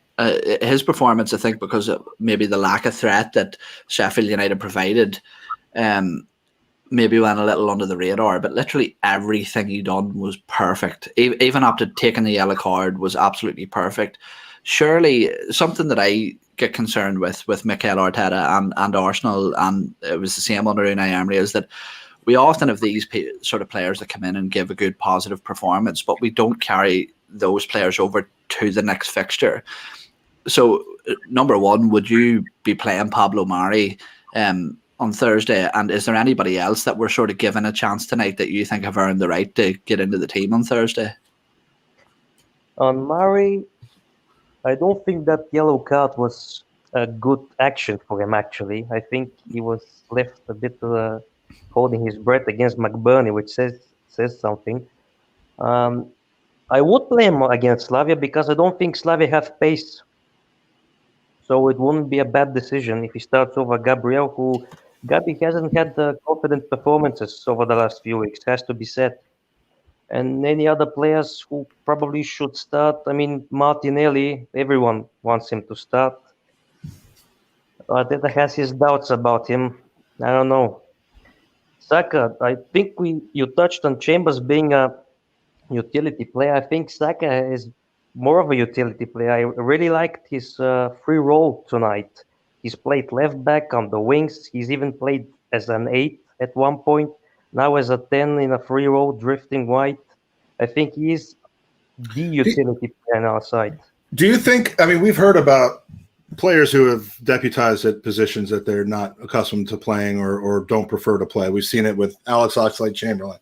His performance, I think, because of maybe the lack of threat that Sheffield United provided, maybe went a little under the radar, but literally everything he done was perfect. Even up to taking the yellow card was absolutely perfect. Surely something that I get concerned with Mikel Arteta and Arsenal, and it was the same under Unai Emery, is that we often have these sort of players that come in and give a good positive performance, but we don't carry those players over to the next fixture. So, number one, would you be playing Pablo Mari on Thursday? And is there anybody else that we're sort of given a chance tonight that you think have earned the right to get into the team on Thursday? On Mari, I don't think that yellow card was a good action for him, actually. I think he was left a bit holding his breath against McBurney, which says something. I would play him against Slavia because I don't think Slavia have pace. So it wouldn't be a bad decision if he starts over Gabriel, who Gabi hasn't had the confident performances over the last few weeks, has to be said. And any other players who probably should start. I mean, Martinelli, everyone wants him to start. Arteta has his doubts about him. I don't know. Saka, I think you touched on Chambers being a Utility player. I think Saka is more of a utility player. I really liked his free role tonight. He's played left back on the wings. He's even played as an 8 at one point. Now as a 10 in a free role, drifting wide. I think he is the utility player on our side. Do you think? I mean, we've heard about players who have deputized at positions that they're not accustomed to playing or don't prefer to play. We've seen it with Alex Oxlade-Chamberlain.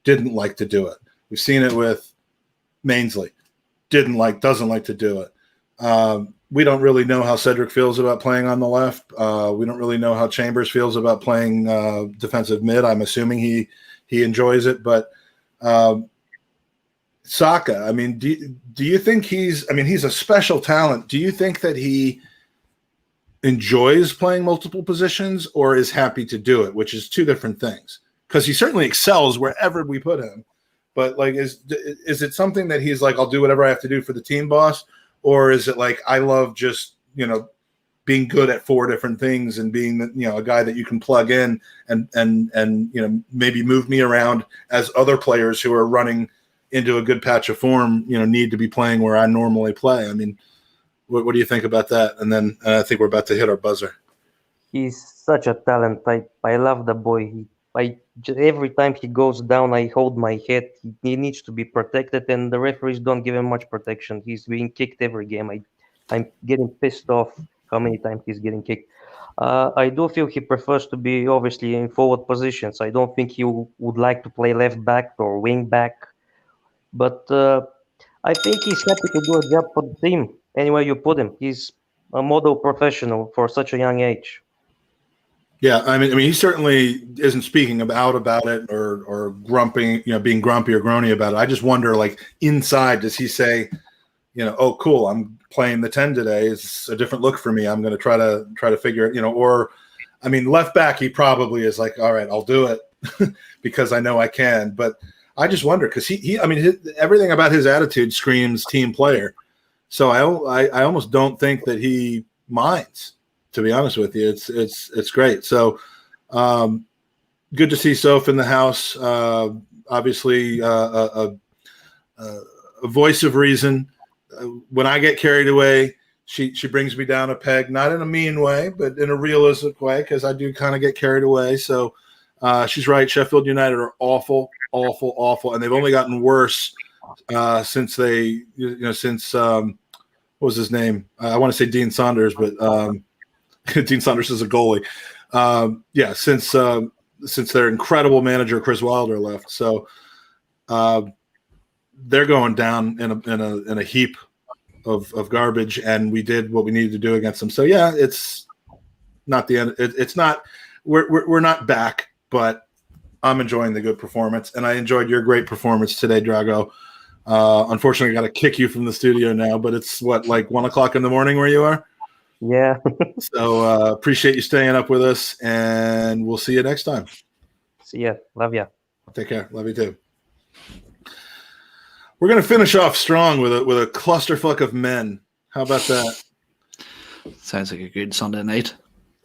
Didn't like to do it. We've seen it with Mainsley. Doesn't like to do it. We don't really know how Cedric feels about playing on the left. We don't really know how Chambers feels about playing defensive mid. I'm assuming he enjoys it, but Saka, I mean, do you think he's a special talent. Do you think that he enjoys playing multiple positions or is happy to do it, which is two different things? Because he certainly excels wherever we put him. But like, is it something that he's like, I'll do whatever I have to do for the team, boss? Or is it like, I love just, being good at 4 different things and being, a guy that you can plug in and maybe move me around as other players who are running into a good patch of form, need to be playing where I normally play. I mean, what do you think about that? And then I think we're about to hit our buzzer. He's such a talent. I love the boy. Every time he goes down, I hold my head. He needs to be protected, and the referees don't give him much protection. He's being kicked every game. I'm getting pissed off how many times he's getting kicked. I do feel he prefers to be obviously in forward positions. I don't think he would like to play left back or wing back. But I think he's happy to do a job for the team. Anywhere you put him, he's a model professional for such a young age. Yeah, I mean, he certainly isn't speaking about it or grumping, being grumpy or groany about it. I just wonder, like, inside, does he say, oh, cool, I'm playing the 10 today. It's a different look for me. I'm going to try to figure it, or, I mean, left back, he probably is like, all right, I'll do it because I know I can. But I just wonder because everything about his attitude screams team player. So I almost don't think that he minds. To be honest with you, it's great. So good to see Soph in the house. Obviously, a voice of reason. When I get carried away, she brings me down a peg, not in a mean way, but in a realistic way, because I do kind of get carried away. So she's right. Sheffield United are awful, awful, awful, and they've only gotten worse since they, since what was his name? I want to say Dean Saunders, but. Dean Saunders is a goalie. Since their incredible manager Chris Wilder left, so they're going down in a heap of garbage, and we did what we needed to do against them. So yeah, it's not the end. It's not. We're not back, but I'm enjoying the good performance, and I enjoyed your great performance today, Drago. Unfortunately, I got to kick you from the studio now, but it's like 1 o'clock in the morning where you are. Yeah. So appreciate you staying up with us, and we'll see you next time. See ya. Love ya. Take care. Love you too. We're gonna finish off strong with a clusterfuck of men. How about that? Sounds like a good Sunday night.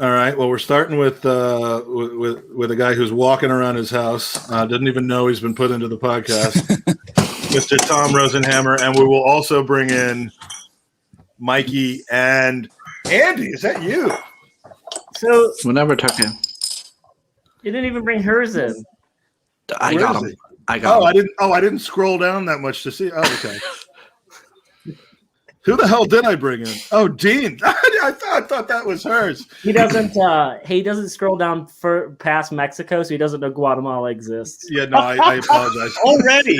All right. Well, we're starting with a guy who's walking around his house, doesn't even know he's been put into the podcast, Mr. Tom Rosenhammer, and we will also bring in Mikey and Andy. Is that you? So We never took him. you didn't even bring Herz in. I Where got is him. he? I got him. I didn't scroll down that much to see. Oh, okay. Who the hell did I bring in? Oh, Dean. I thought that was Herz. He doesn't scroll down past Mexico, so he doesn't know Guatemala exists. Yeah, no, I apologize. Already.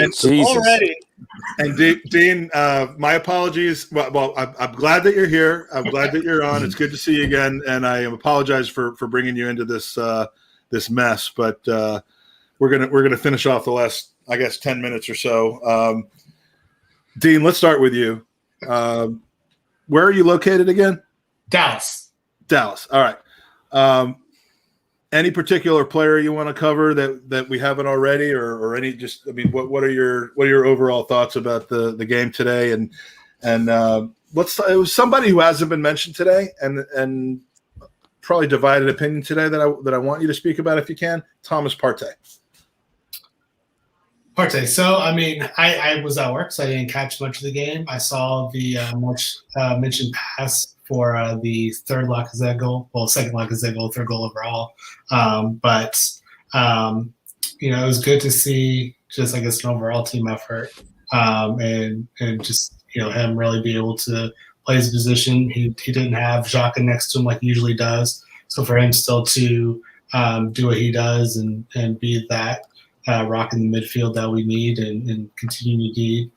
And Dean, my apologies. Well, I'm glad that you're here. I'm glad that you're on. It's good to see you again, and I apologize for bringing you into this mess. But we're gonna finish off the last, I guess, 10 minutes or so. Dean, let's start with you. Where are you located again? Dallas. All right. Any particular player you want to cover that we haven't already, or any? Just, I mean, what are your overall thoughts about the game today? And it was somebody who hasn't been mentioned today, and probably divided opinion today that I want you to speak about if you can. Thomas Partey. Partey. So, I mean, I was at work, so I didn't catch much of the game. I saw the much mentioned pass for the third Lacazette goal. Well, second Lacazette goal, third goal overall. But it was good to see just, I guess, an overall team effort and just, him really be able to play his position. He didn't have Xhaka next to him like he usually does. So for him still to do what he does and be that rock in the midfield that we need and continue to need.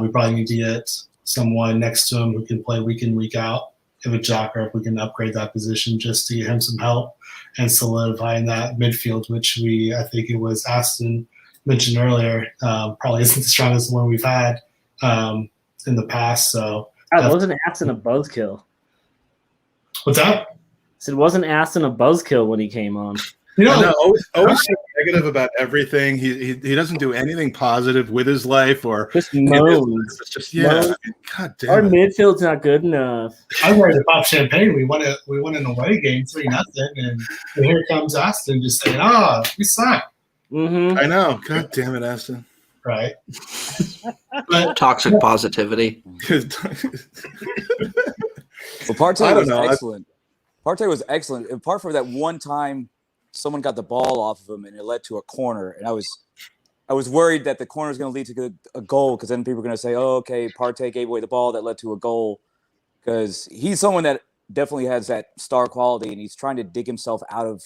We probably need to get someone next to him who can play week in, week out. If a Xhaka, if we can upgrade that position just to get him some help and solidify in that midfield, which I think it was Aston mentioned earlier, probably isn't the strongest one we've had in the past. So wasn't Aston a buzzkill? What's that? I said, wasn't Aston a buzzkill when he came on? Always so negative about everything. He doesn't do anything positive with his life or just moans. God damn. Our midfield's not good enough. I'm ready to pop champagne. We won an away game 3-0, and here comes Aston just saying, we suck. Mm-hmm. I know. God damn it, Aston. Right. But, toxic positivity. Well, Partey was excellent. Partey was excellent. Apart from that one time someone got the ball off of him and it led to a corner, and I was worried that the corner was going to lead to a goal, because then people were going to say, "Oh, okay, Partey gave away the ball that led to a goal," because he's someone that definitely has that star quality, and he's trying to dig himself out of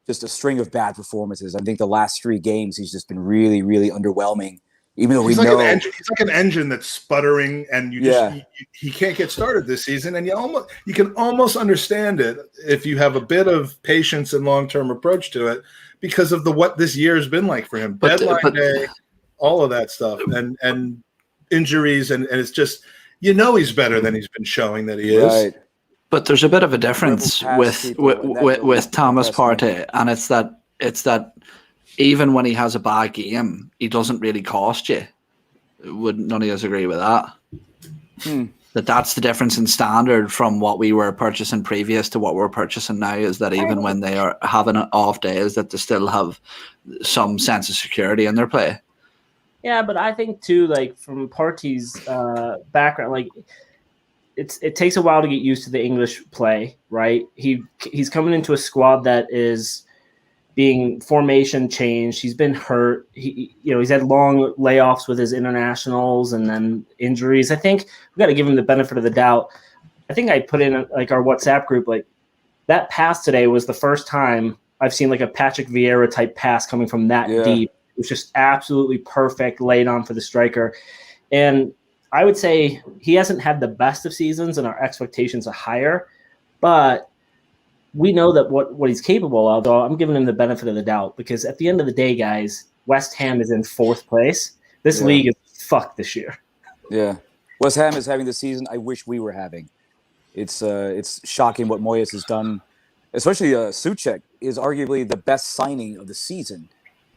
just a string of bad performances. I think the last 3 games he's just been really, really underwhelming. Even though he's like an engine that's sputtering, and he can't get started this season. And you can almost understand it if you have a bit of patience and long-term approach to it, because of what this year has been like for him. Deadline day, all of that stuff, and injuries, and it's just he's better than he's been showing that he is. Right. But there's a bit of a difference with Thomas Partey, and it's that even when he has a bad game, he doesn't really cost you. Would none of us agree with that? That's the difference in standard from what we were purchasing previous to what we're purchasing now, is that even when they are having off days, that they still have some sense of security in their play. Yeah, but I think too, like from Partey's background, like it takes a while to get used to the English play, right? He's coming into a squad that is being formation changed. He's been hurt. He's had long layoffs with his internationals and then injuries. I think we got to give him the benefit of the doubt. I think I put in like our WhatsApp group, like that pass today was the first time I've seen like a Patrick Vieira type pass coming from that deep. It was just absolutely perfect, laid on for the striker. And I would say he hasn't had the best of seasons, and our expectations are higher, but we know that what he's capable of, though I'm giving him the benefit of the doubt, because at the end of the day, guys, West Ham is in 4th place. This league is fucked this year. Yeah. West Ham is having the season I wish we were having. It's shocking what Moyes has done. Especially Souček is arguably the best signing of the season.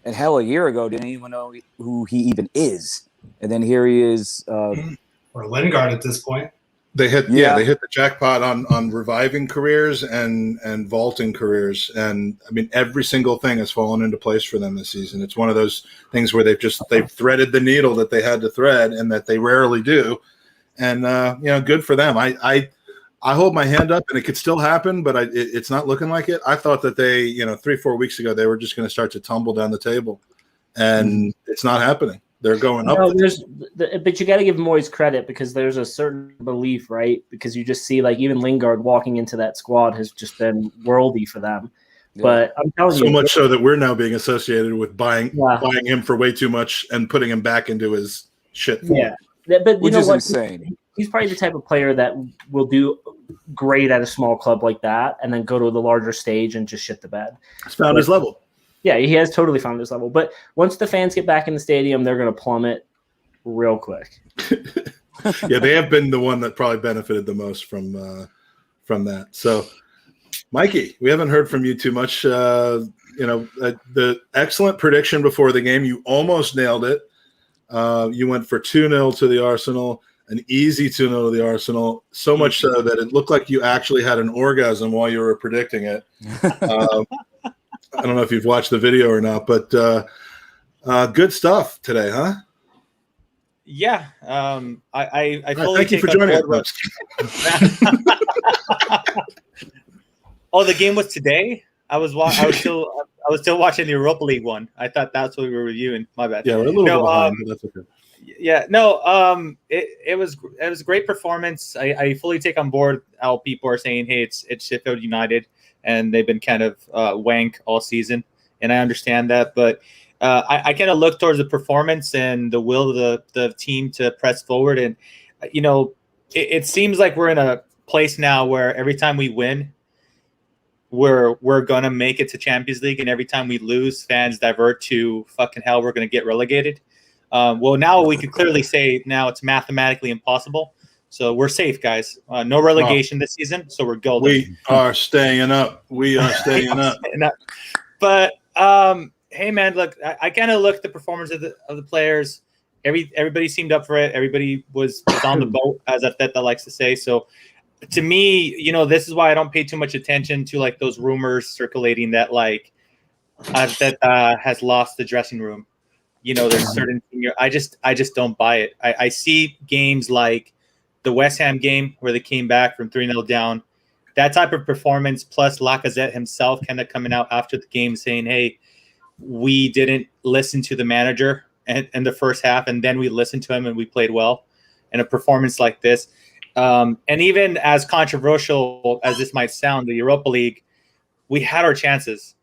And hell, a year ago, didn't anyone know who he even is. And then here he is. Or Lingard at this point. They hit the jackpot on reviving careers and vaulting careers, and I mean every single thing has fallen into place for them this season. It's one of those things where they've threaded the needle that they had to thread, and that they rarely do. And good for them. I hold my hand up, and it could still happen, but it's not looking like it. I thought that they 3-4 weeks ago they were just going to start to tumble down the table, and it's not happening. They're going up. But you got to give Moyes credit, because there's a certain belief, right? Because you just see, like, even Lingard walking into that squad has just been worldy for them. Yeah. But I'm telling you, so much so that we're now being associated with buying him for way too much and putting him back into his shit. Yeah, but which is insane. He's probably the type of player that will do great at a small club like that, and then go to the larger stage and just shit the bed. He's found his level. Yeah, he has totally found his level. But once the fans get back in the stadium, they're going to plummet real quick. Yeah, they have been the one that probably benefited the most from that. So, Mikey, we haven't heard from you too much. The excellent prediction before the game, you almost nailed it. You went for 2-0 to the Arsenal, an easy 2-0 to the Arsenal, so much so that it looked like you actually had an orgasm while you were predicting it. I don't know if you've watched the video or not, but Good stuff today, huh? Yeah. I fully thank you for joining us. Oh, the game was today. I was still watching the Europa League one. I thought that's what we were reviewing. My bad. Yeah, we're a little behind, but that's okay. Yeah, no, it was a great performance. I fully take on board how people are saying, hey, it's Sheffield United, and they've been kind of wank all season, and I understand that, but I kind of look towards the performance and the will of the team to press forward, and it seems like we're in a place now where every time we win, we're gonna make it to Champions League, and every time we lose, fans divert to fucking hell, we're gonna get relegated. Well, now we could clearly say now it's mathematically impossible. So we're safe, guys. No relegation this season, so we're golden. We are staying up. We are staying up. But hey, man, look, I kind of look at the performance of the players. Everybody seemed up for it. Everybody was on the boat, as Arteta likes to say. So to me, this is why I don't pay too much attention to like those rumors circulating that like Arteta has lost the dressing room. There's certain I just don't buy it. I see games like the West Ham game where they came back from 3-0 down. That type of performance, plus Lacazette himself kind of coming out after the game saying, hey, we didn't listen to the manager in the first half, and then we listened to him and we played well. And a performance like this. And even as controversial as this might sound, the Europa League, we had our chances.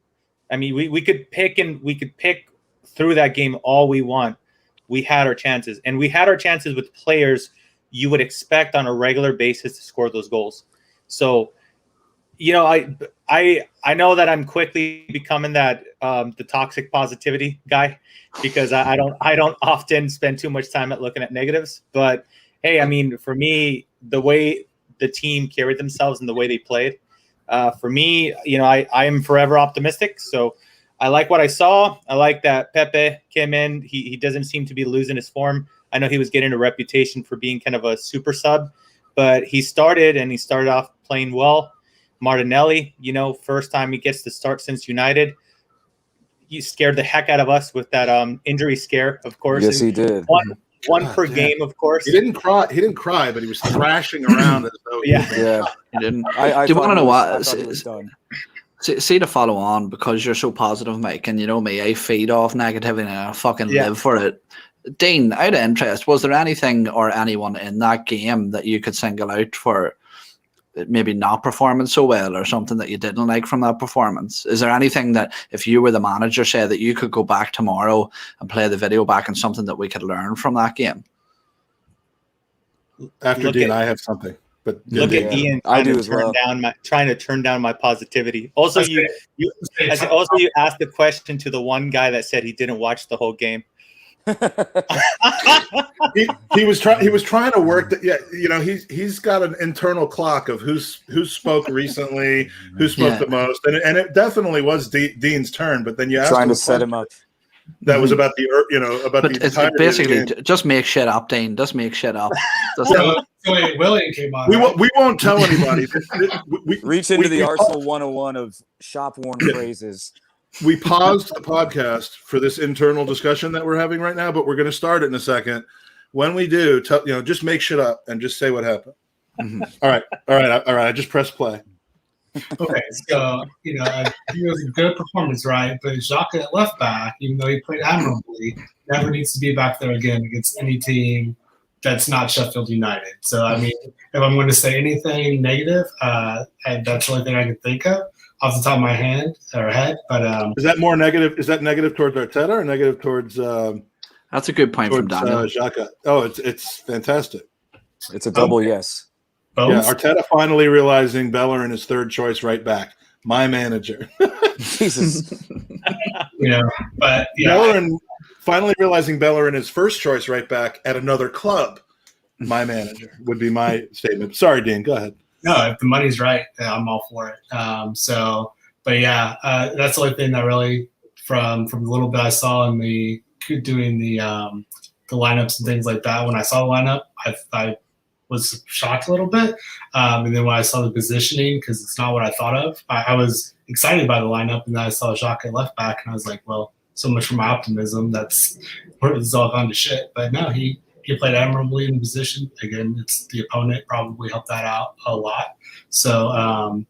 I mean, we could pick through that game all we want. We had our chances, and we had our chances with players you would expect on a regular basis to score those goals. So, I know that I'm quickly becoming that the toxic positivity guy, because I don't often spend too much time at looking at negatives. But hey, I mean, for me, the way the team carried themselves and the way they played, for me, I am forever optimistic. So I like what I saw. I like that Pepe came in. He doesn't seem to be losing his form. I know he was getting a reputation for being kind of a super sub, but he started off playing well. Martinelli, first time he gets to start since United. He scared the heck out of us with that injury scare, of course. Yes, he did. One per game, of course. He didn't cry, but he was thrashing around as though he didn't. Do you want to know what? See, to follow on, because you're so positive, Mike, and you know me, I feed off negativity and I fucking live for it. Dean, out of interest, was there anything or anyone in that game that you could single out for maybe not performing so well, or something that you didn't like from that performance? Is there anything that, if you were the manager, say that you could go back tomorrow and play the video back, and something that we could learn from that game? After Dean, I have something. But look at Ian trying to turn down my positivity. Also, you asked the question to the one guy that said he didn't watch the whole game. he was trying to work that. He's got an internal clock of who spoke recently, who spoke the most, and it definitely was Dean's turn. But then you asked trying to set him up. That was about the it's basically just make shit up, Dean. Just make shit up. William came on. We won't tell anybody. Reach into the Arsenal 101 of shop-worn phrases. We paused the podcast for this internal discussion that we're having right now, but we're going to start it in a second. When we do, just make shit up and just say what happened. Mm-hmm. All right. I just press play. Okay, so it was a good performance, right? But Xhaka at left back, even though he played admirably, never needs to be back there again against any team that's not Sheffield United. So I mean, if I'm going to say anything negative, and that's the only thing I can think of off the top of my head. But is that more negative? Is that negative towards Arteta or negative towards? That's a good point from Daniel. Xhaka. Oh, it's fantastic. It's a double yes. Both? Yeah, Arteta finally realizing Bellerin is third choice right back. My manager. Jesus. But yeah. Bellerin finally realizing Bellerin is first choice right back at another club. My manager would be my statement. Sorry, Dean. Go ahead. No, if the money's right, I'm all for it. That's the only thing that really, from the little bit I saw in doing the lineups and things like that. When I saw the lineup, I was shocked a little bit, and then when I saw the positioning, because it's not what I thought of, I was excited by the lineup, and then I saw Xhaka left back, and I was like, well, so much for my optimism. That's where it's all gone to shit. But no, he played admirably in the position. Again, it's the opponent probably helped that out a lot. So,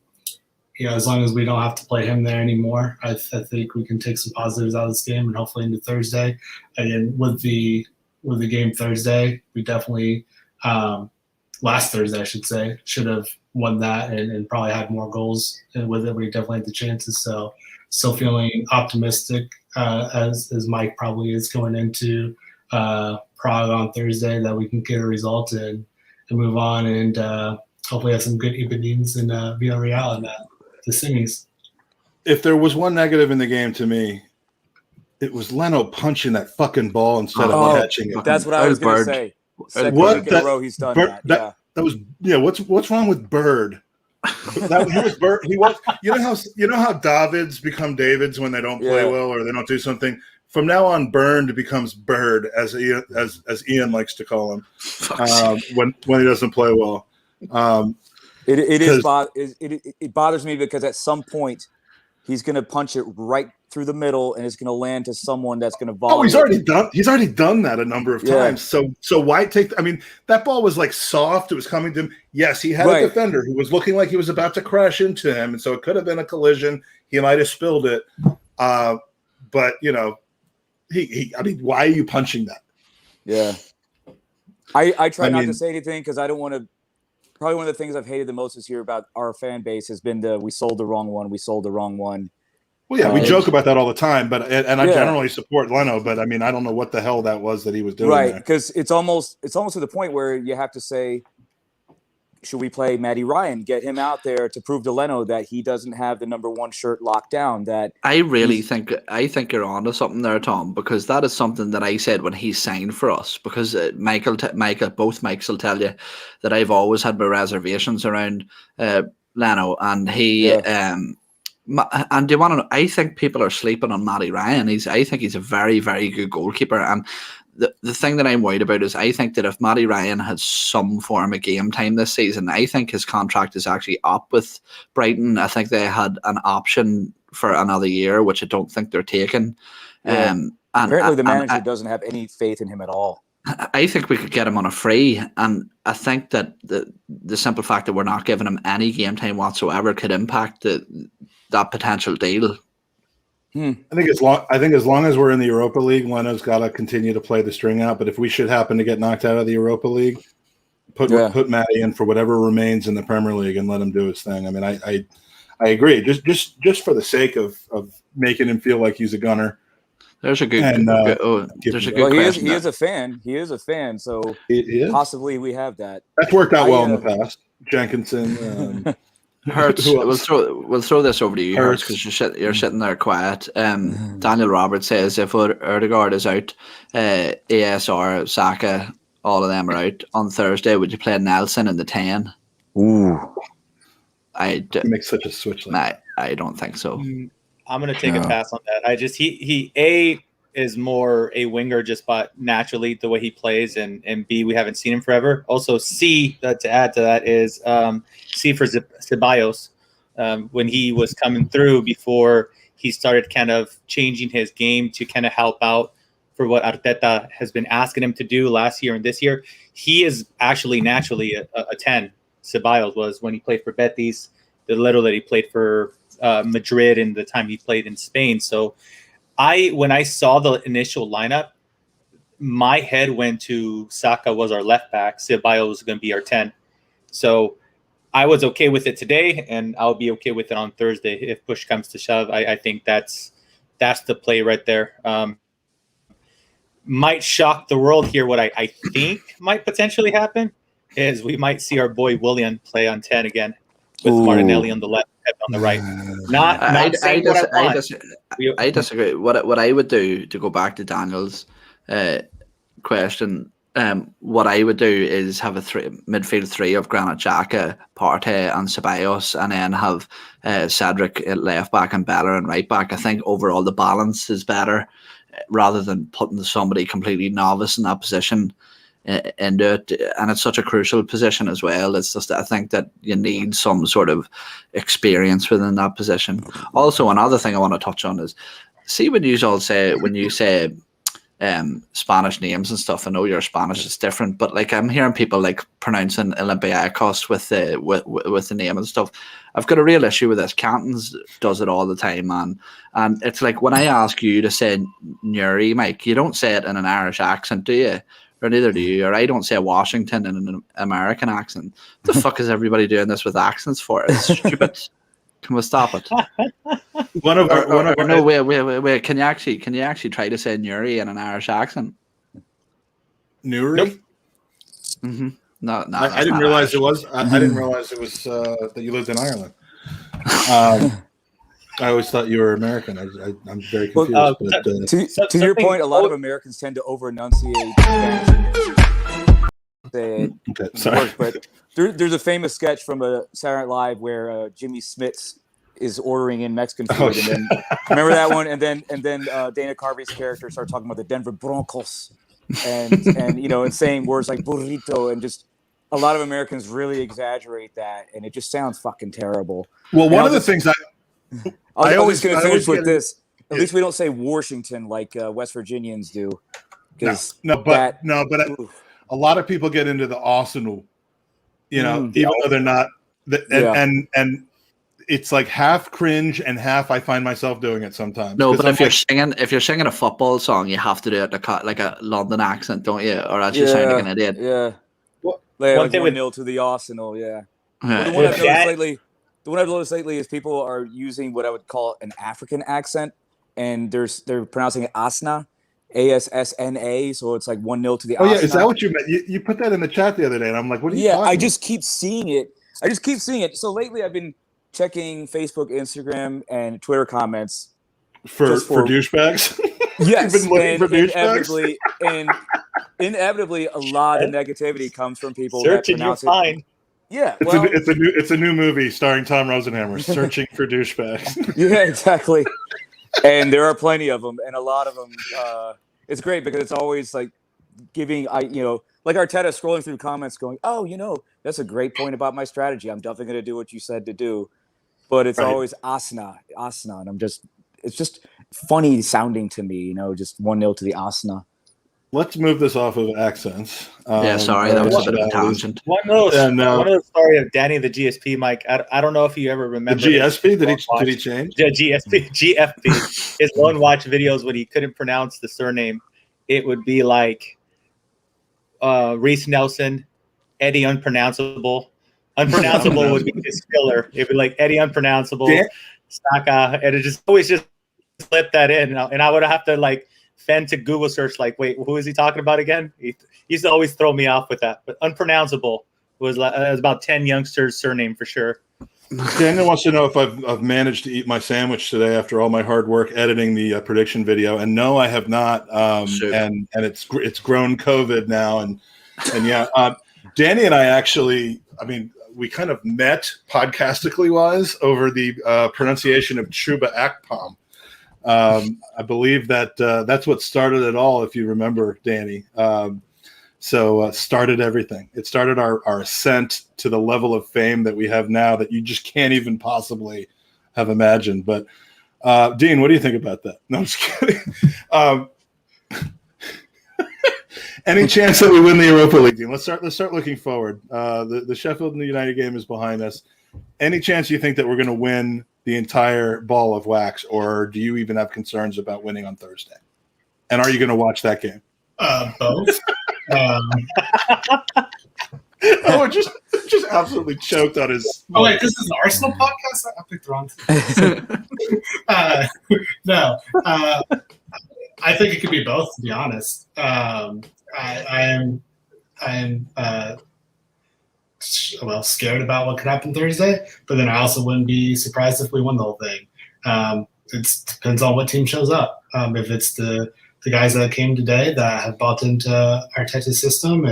as long as we don't have to play him there anymore, I think we can take some positives out of this game and hopefully into Thursday. Again, with the game Thursday, we definitely last Thursday, I should say, should have won that and probably had more goals. And with it, we definitely had the chances. So, still feeling optimistic as Mike probably is going into Prague on Thursday that we can get a result and move on and hopefully have some good evenings in Villarreal and the semis. If there was one negative in the game to me, it was Leno punching that fucking ball instead of catching it. That's what I was going to say. What in a row he's done that. That was what's wrong with Bird? He was Bird. He was. You know how Davids become Davids when they don't play well or they don't do something. From now on, Burned becomes Bird, as Ian likes to call him, when he doesn't play well. It bothers me because at some point he's going to punch it right through the middle and it's going to land to someone that's going to volley. Oh, he's already done that a number of times. So why take? I mean, that ball was like soft. It was coming to him. Yes, he had a defender who was looking like he was about to crash into him, and so it could have been a collision. He might have spilled it, but he. I mean, why are you punching that? Yeah, I try not to say anything because I don't want to. Probably one of the things I've hated the most this year about our fan base has been we sold the wrong one. We sold the wrong one. Well, yeah, we joke about that all the time, but I generally support Leno. But I mean, I don't know what the hell that was that he was doing. Right, because it's almost to the point where you have to say, should we play Matty Ryan? Get him out there to prove to Leno that he doesn't have the number one shirt locked down. That I think you're onto something there, Tom, because that is something that I said when he signed for us. Because Michael, both Mikes will tell you that I've always had my reservations around Leno, and he. And do you want to know? I think people are sleeping on Matty Ryan. I think he's a very, very good goalkeeper. And the thing that I'm worried about is I think that if Matty Ryan has some form of game time this season, I think his contract is actually up with Brighton. I think they had an option for another year, which I don't think they're taking. Yeah. Apparently the manager doesn't have any faith in him at all. I think we could get him on a free, and I think that the simple fact that we're not giving him any game time whatsoever could impact that potential deal. I think as long as we're in the Europa League, Leno's got to continue to play the string out. But if we should happen to get knocked out of the Europa League, put Matty in for whatever remains in the Premier League and let him do his thing. I mean, I agree. Just for the sake of making him feel like he's a gunner. There's a good. There's a good. Well, question. He is a fan. He is a fan. So possibly we have that. That's worked out well in the past. Jenkinson. Herz, we'll throw this over to you, Herz, because you're sitting there quiet. Daniel Roberts says if Ødegaard is out, ASR, Saka, all of them are out on Thursday. Would you play Nelson in the 10? Ooh, He makes such a switch. I don't think so. I'm gonna take a pass on that. He is more a winger just by naturally the way he plays, and B, we haven't seen him forever. Also, C, to add to that is C for Ceballos. When he was coming through before he started kind of changing his game to kind of help out for what Arteta has been asking him to do last year and this year, he is actually naturally a 10. Ceballos was when he played for Betis, the little that he played for Madrid and the time he played in Spain. So when I saw the initial lineup, my head went to Saka was our left back, Ceballos was going to be our 10. So I was okay with it today, and I'll be okay with it on Thursday if push comes to shove. I think that's the play right there. Might shock the world here. What I think might potentially happen is we might see our boy Willian play on 10 again with Martinelli on the left, on the right. I disagree. What I would do, to go back to Daniel's question, what I would do is have a midfield three of Granit Xhaka, Partey and Ceballos, and then have Cedric at left back and Beller and right back. I think overall the balance is better rather than putting somebody completely novice in that position into it, and it's such a crucial position as well. It's just, I think that you need some sort of experience within that position. Also, another thing I want to touch on is See when you say Spanish names and stuff. I know your Spanish is different, but like I'm hearing people like pronouncing Olympiacos with the name and stuff. I've got a real issue with this. Cantons does it all the time, man. And it's like when I ask you to say Newry, Mike, you don't say it in an Irish accent, do you? Or neither do you. Or I don't say Washington in an American accent. The fuck is everybody doing this with accents for? It's stupid. Can we stop it? No, wait. Can you actually try to say Newry in an Irish accent? Newry? Nope. Mm-hmm. No, I didn't realize it was. I didn't realize it was that you lived in Ireland. I always thought you were American. I'm very confused. To your point, a lot of Americans tend to over-enunciate. Okay, sorry. But there's a famous sketch from a Saturday Night Live where Jimmy Smits is ordering in Mexican food, and then remember that one, and then Dana Carvey's character started talking about the Denver Broncos, and and saying words like burrito, and just a lot of Americans really exaggerate that, and it just sounds fucking terrible. Well, one of the things I always going to finish with this. At least we don't say Washington like West Virginians do. But a lot of people get into the Arsenal, even though they're not. And it's like half cringe and half I find myself doing it sometimes. No, but if you're singing a football song, you have to do it like a London accent, don't you? Or else you sound like an idiot. Yeah. Like 1-0 to the Arsenal. Yeah. The one I've noticed lately is people are using what I would call an African accent, and they're pronouncing it Asna, ASSNA. So it's like 1-0 to the. Oh yeah, is that what you meant? You put that in the chat the other day, and I'm like, what are you? Yeah, I just keep seeing it. So lately, I've been checking Facebook, Instagram, and Twitter comments for douchebags. Yes, You've been looking for douchebags? inevitably, a lot of negativity comes from people searching that your pronounce find. Yeah, it's a new movie starring Tom Rosenhammer, Searching for Douchebags. Yeah, exactly. And there are plenty of them, and a lot of them. It's great because it's always like giving, like Arteta scrolling through comments, going, "Oh, that's a great point about my strategy. I'm definitely going to do what you said to do." But it's always Asna, and it's just funny sounding to me, just 1-0 to the Asna. Let's move this off of accents. Sorry, that was a bit of a tangent. One little story of Danny the GSP, Mike. I don't know if you ever remember the GSP. Did he change? Yeah, GFP. His Lone Watch videos when he couldn't pronounce the surname, it would be like Reese Nelson, Eddie Unpronounceable. Unpronounceable would be his filler. It would be like Eddie Unpronounceable, Saka, and it just always just slip that in, and I would have to like fend to Google search, like, wait, who is he talking about again? He used to always throw me off with that. But Unpronounceable was about 10 youngsters' surname for sure. Daniel wants to know if I've managed to eat my sandwich today after all my hard work editing the prediction video, and no, I have not. And it's grown COVID now, and yeah, Danny and I actually, we kind of met podcastically wise over the pronunciation of Chuba Akpom. I believe that that's what started it all, if you remember, Danny. Started everything. It started our ascent to the level of fame that we have now that you just can't even possibly have imagined. But Dean, what do you think about that? No, I'm just kidding. Any chance that we win the Europa League, Dean? Let's start looking forward. The Sheffield and the United game is behind us. Any chance you think that we're going to win the entire ball of wax, or do you even have concerns about winning on Thursday? And are you going to watch that game? Both. Just absolutely choked on his. Oh wait, this is an Arsenal podcast. I picked the wrong thing. No, I think it could be both. To be honest, I am scared about what could happen Thursday, but then I also wouldn't be surprised if we won the whole thing. It depends on what team shows up. If it's the guys that came today that have bought into Arteta's system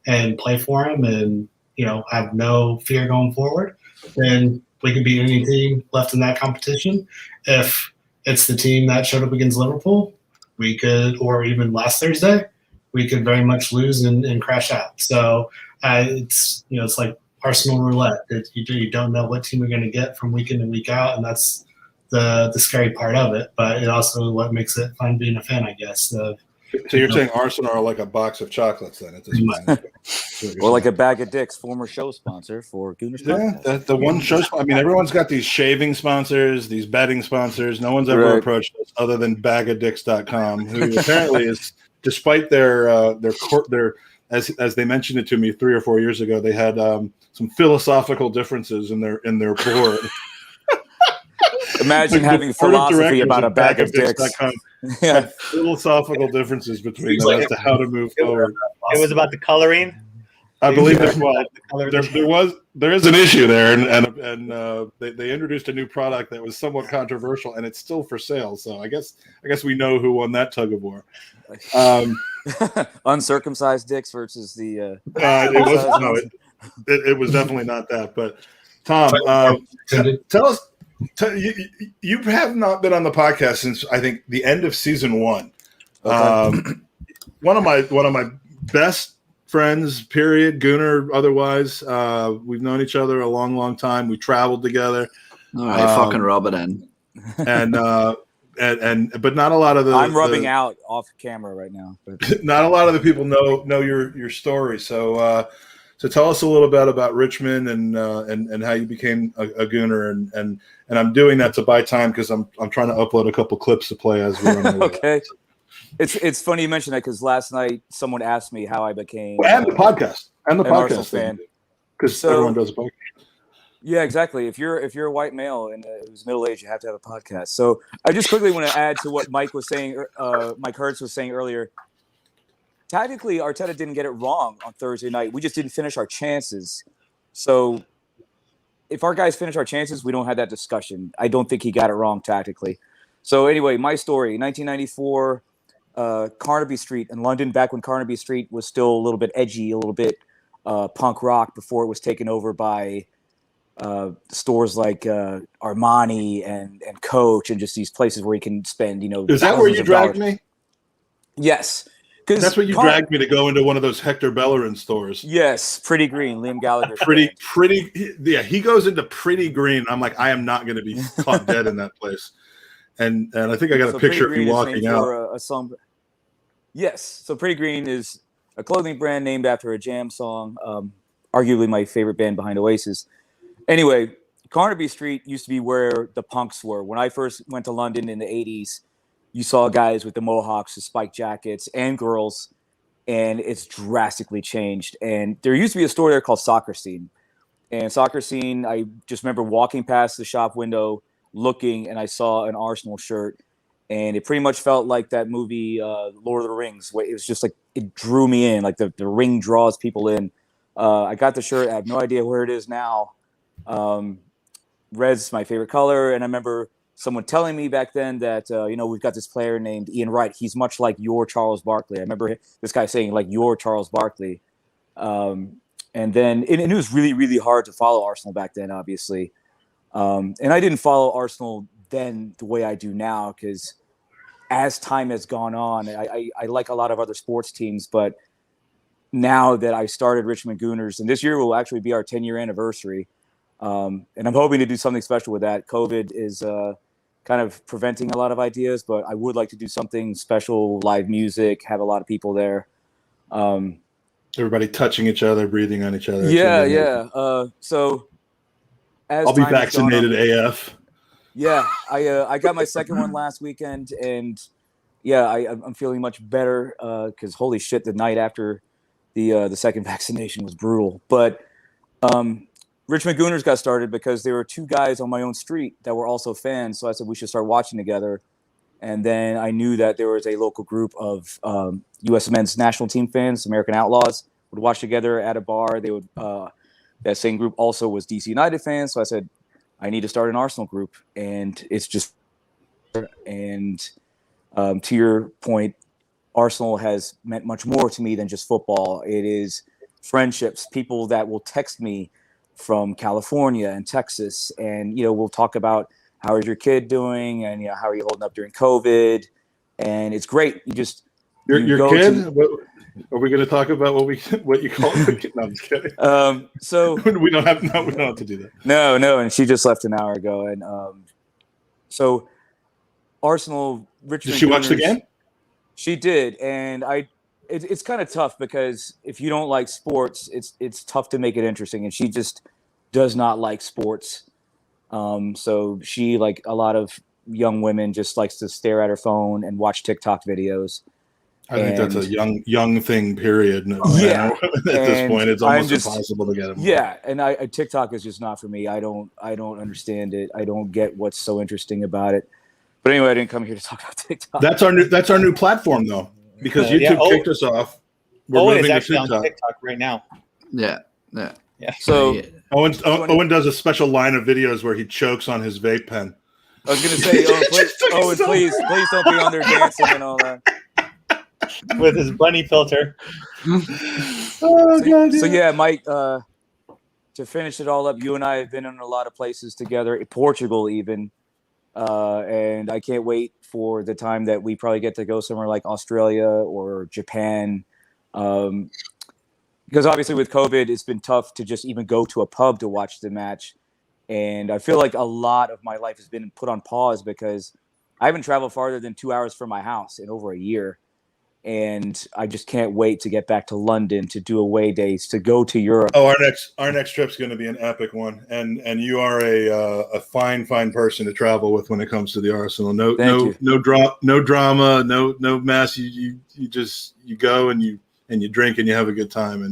and play for him and have no fear going forward, then we could beat any team left in that competition. If it's the team that showed up against Liverpool, we could, or even last Thursday, we could very much lose and crash out. So it's like Arsenal roulette. You don't know what team you're going to get from week in and week out, and that's the scary part of it, but it also what makes it fun being a fan, I guess. So you're saying Arsenal are like a box of chocolates then at this point? Or like a bag of dicks, former show sponsor for Gooners. Yeah, the one show. I mean, everyone's got these shaving sponsors, these betting sponsors. No one's ever approached us other than bagadicks.com, who apparently is, despite their as they mentioned it to me 3 or 4 years ago, they had some philosophical differences in their board. Imagine having philosophy about a bag of dicks. Yeah, philosophical differences between them as to how to move forward. It was about the coloring. I believe that. Well, there is an issue there, and they introduced a new product that was somewhat controversial, and it's still for sale. So I guess we know who won that tug of war. Uncircumcised dicks versus the. It was definitely not that. But Tom, tell us. You have not been on the podcast since I think the end of season 1. Okay. One of my best friends, period, Gooner, otherwise. We've known each other a long, long time. We traveled together. All right, fucking rub it in. And but not a lot of the. I'm rubbing out off camera right now. But. Not a lot of the people know your story. So tell us a little bit about Richmond and how you became a Gooner and I'm doing that to buy time because I'm trying to upload a couple clips to play as we're on the Okay. It's funny you mentioned that because last night someone asked me how I became and the podcast an Arsenal fan because everyone does a podcast. Yeah, exactly. If you're a white male and who's middle aged, you have to have a podcast. So I just quickly want to add to what Mike was saying. Mike Herz was saying earlier. Tactically, Arteta didn't get it wrong on Thursday night. We just didn't finish our chances. So if our guys finish our chances, we don't have that discussion. I don't think he got it wrong tactically. So anyway, my story, 1994, Carnaby Street in London, back when Carnaby Street was still a little bit edgy, a little bit punk rock before it was taken over by stores like Armani and Coach and just these places where you can spend, Is that where you dragged me? Yes. That's what you dragged me to go into one of those Hector Bellerin stores. Yes, Pretty Green, Liam Gallagher. Yeah, he goes into Pretty Green. I'm like, I am not going to be caught dead in that place. And I think I got a picture of you walking out. Yes, so Pretty Green is a clothing brand named after a Jam song, arguably my favorite band behind Oasis. Anyway, Carnaby Street used to be where the punks were. When I first went to London in the 80s, you saw guys with the mohawks, the spiked jackets, and girls, and it's drastically changed. And there used to be a store there called Soccer Scene. And Soccer Scene, I just remember walking past the shop window, looking, and I saw an Arsenal shirt. And it pretty much felt like that movie, Lord of the Rings. It was just like, it drew me in, like the ring draws people in. I got the shirt. I have no idea where it is now. Red's my favorite color. And I remember someone telling me back then that, we've got this player named Ian Wright. He's much like your Charles Barkley. I remember this guy saying, like, your Charles Barkley. And then it was really, really hard to follow Arsenal back then, obviously. And I didn't follow Arsenal then the way I do now because as time has gone on, I like a lot of other sports teams. But now that I started Richmond Gooners, and this year will actually be our 10-year anniversary, and I'm hoping to do something special with that. COVID is kind of preventing a lot of ideas, but I would like to do something special, live music, have a lot of people there. Everybody touching each other, breathing on each other. Yeah. So as I'll be vaccinated AF. Yeah, I got my second one last weekend, and yeah, I'm feeling much better because holy shit, the night after the second vaccination was brutal. But Richmond Gooners got started because there were two guys on my own street that were also fans. So I said we should start watching together. And then I knew that there was a local group of U.S. men's national team fans, American Outlaws, would watch together at a bar. They would that same group also was DC United fans. So I said I need to start an Arsenal group, and it's just and to your point, Arsenal has meant much more to me than just football. It is friendships, people that will text me from California and Texas, and we'll talk about how is your kid doing, and how are you holding up during COVID, and it's great. Your kid. Are we going to talk about what you call it? No, I'm just kidding. So we don't have to do that. No, and she just left an hour ago, and So Arsenal, Richmond. Did she watch the Gooners- game? She did, and it's kind of tough because if you don't like sports, it's tough to make it interesting, and she just does not like sports. So she, like a lot of young women, just likes to stare at her phone and watch TikTok videos. I think that's a young thing, period. Yeah. At this point, it's almost impossible to get them. Yeah, and TikTok is just not for me. I don't understand it. I don't get what's so interesting about it. But anyway, I didn't come here to talk about TikTok. That's our new platform, though, because YouTube kicked us off. We're Owen moving is to actually TikTok. on TikTok right now. Yeah. So Owen does a special line of videos where he chokes on his vape pen. I was going to say, Owen, please don't be on there dancing and all that. With his bunny filter. So yeah, Mike, to finish it all up, you and I have been in a lot of places together, in Portugal even, and I can't wait for the time that we probably get to go somewhere like Australia or Japan, because obviously with COVID, it's been tough to just even go to a pub to watch the match, and I feel like a lot of my life has been put on pause because I haven't traveled farther than 2 hours from my house in over a year. And I just can't wait to get back to London to do away days, to go to Europe. Oh, our next trip's going to be an epic one, and you are a fine person to travel with when it comes to the Arsenal. No drama, no mess. You just go and you drink and you have a good time,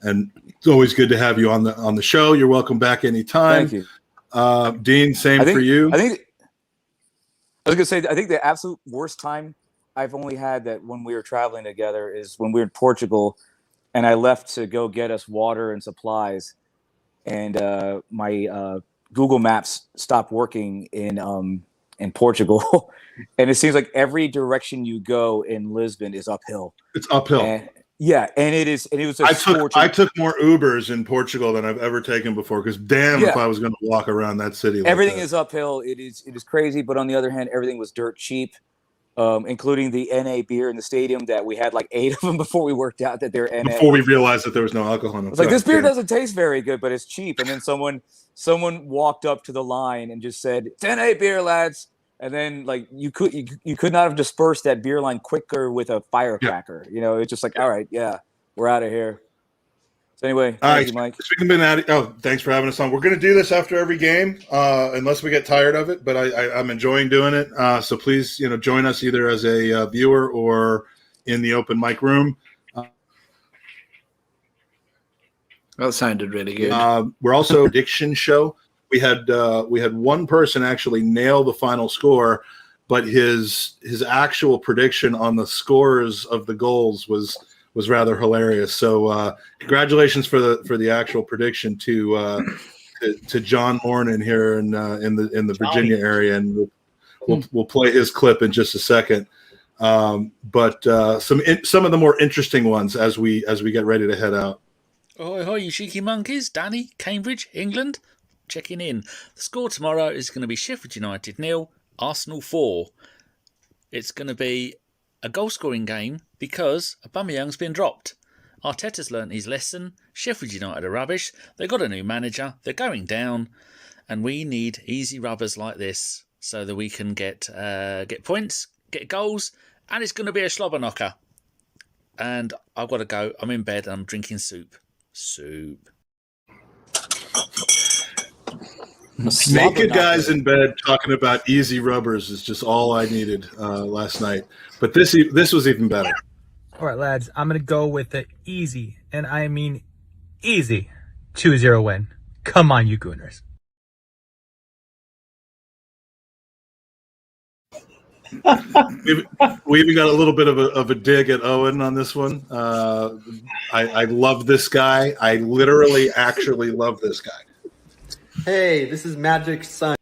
and it's always good to have you on the show. You're welcome back anytime. Thank you, Dean. Same for you. I was gonna say, I think the absolute worst time I've only had that when we were traveling together is when we were in Portugal and I left to go get us water and supplies. And my Google Maps stopped working in Portugal. And it seems like every direction you go in Lisbon is uphill. It's uphill. And it was I took more Ubers in Portugal than I've ever taken before because if I was going to walk around that city. Everything is uphill. It is crazy. But on the other hand, everything was dirt cheap. Including the NA beer in the stadium that we had like 8 of them before we worked out that they're NA. Before we realized that there was no alcohol in it. It's like, this beer doesn't taste very good, but it's cheap. And then someone walked up to the line and just said, 10 beer, lads. And then like you could not have dispersed that beer line quicker with a firecracker. Yeah. You know, it's just like, all right, yeah, we're out of here. So anyway, thank you, Mike. Thanks for having us on. We're going to do this after every game, unless we get tired of it. But I'm enjoying doing it. So please, join us either as a viewer or in the open mic room. That sounded really good. We're also a prediction show. We had one person actually nail the final score, but his actual prediction on the scores of the goals was rather hilarious. So congratulations for the actual prediction to John Mornan here in the Virginia area, and we'll play his clip in just a second. But some of the more interesting ones as we get ready to head out. Ahoy, you cheeky monkeys! Danny, Cambridge, England, checking in. The score tomorrow is going to be Sheffield United 0, Arsenal 4. It's going to be a goal-scoring game because Aubameyang's been dropped. Arteta's learnt his lesson. Sheffield United are rubbish. They've got a new manager. They're going down. And we need easy rubbers like this so that we can get points, get goals, and it's going to be a slobber knocker. And I've got to go. I'm in bed and I'm drinking soup. Naked guys in bed talking about easy rubbers is just all I needed last night. But this was even better. All right, lads, I'm going to go with the easy, and I mean easy, 2-0 win. Come on, you Gooners. We even got a little bit of a dig at Owen on this one. I love this guy. I literally actually love this guy. Hey, this is Magic's son.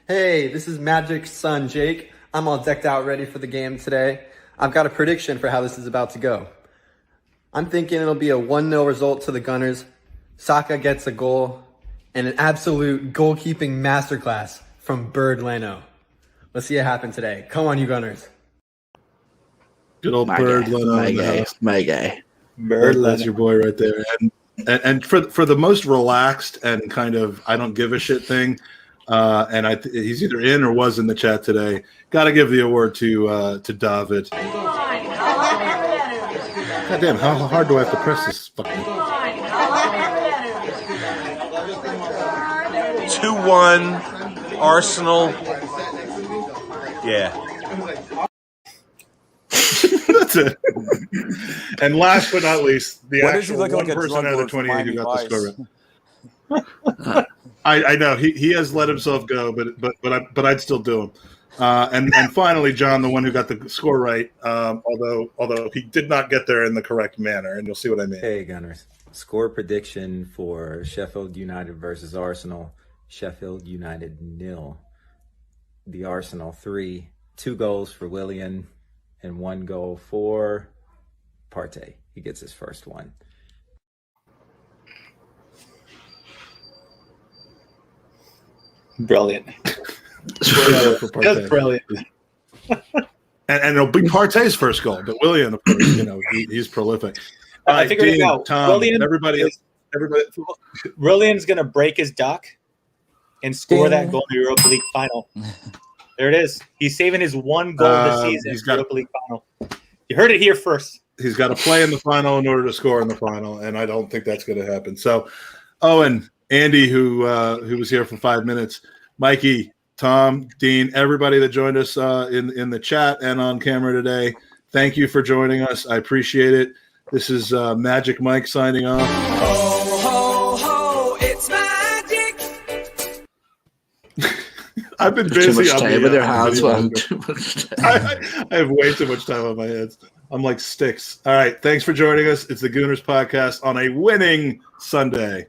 Hey, this is Magic's son, Jake. I'm all decked out ready for the game today. I've got a prediction for how this is about to go. I'm thinking it'll be a 1-0 result to the Gunners. Saka gets a goal and an absolute goalkeeping masterclass from Bird Leno. Let's see it happen today. Come on, you Gunners. Good old Bird Leno. My guy. Bird Leno. That's your boy right there. And for the most relaxed and kind of I don't give a shit thing, and he's either in or was in the chat today. Got to give the award to David. God damn, how hard do I have to press this fucking 2-1 Arsenal. Yeah. That's it. And last but not least, the What is he actual looking one like a person drug out of the lord from 28 who Miami got the Vice? score right. I know he has let himself go, but I'd still do him. And finally, John, the one who got the score right, although he did not get there in the correct manner, and you'll see what I mean. Hey, Gunners. Score prediction for Sheffield United versus Arsenal. Sheffield United 0. The Arsenal 3. 2 goals for Willian and 1 goal for Partey. He gets his first one. Brilliant. That's brilliant. And it'll be Partey's first goal, but Willian, of course, he's prolific. I figured it out. Tom, Willian, everybody. Willian's going to break his duck and score that goal in the Europa League final. There it is. He's saving his 1 goal this season in the Europa League final. You heard it here first. He's got to play in the final in order to score in the final, and I don't think that's going to happen. So, Owen, Andy, who was here for 5 minutes, Mikey, Tom, Dean, everybody that joined us in the chat and on camera today, thank you for joining us. I appreciate it. This is Magic Mike signing off. Ho, ho, ho, it's magic. I've been There's busy. too much time with your hands. I have way too much time on my hands. I'm like sticks. All right. Thanks for joining us. It's the Gooners podcast on a winning Sunday.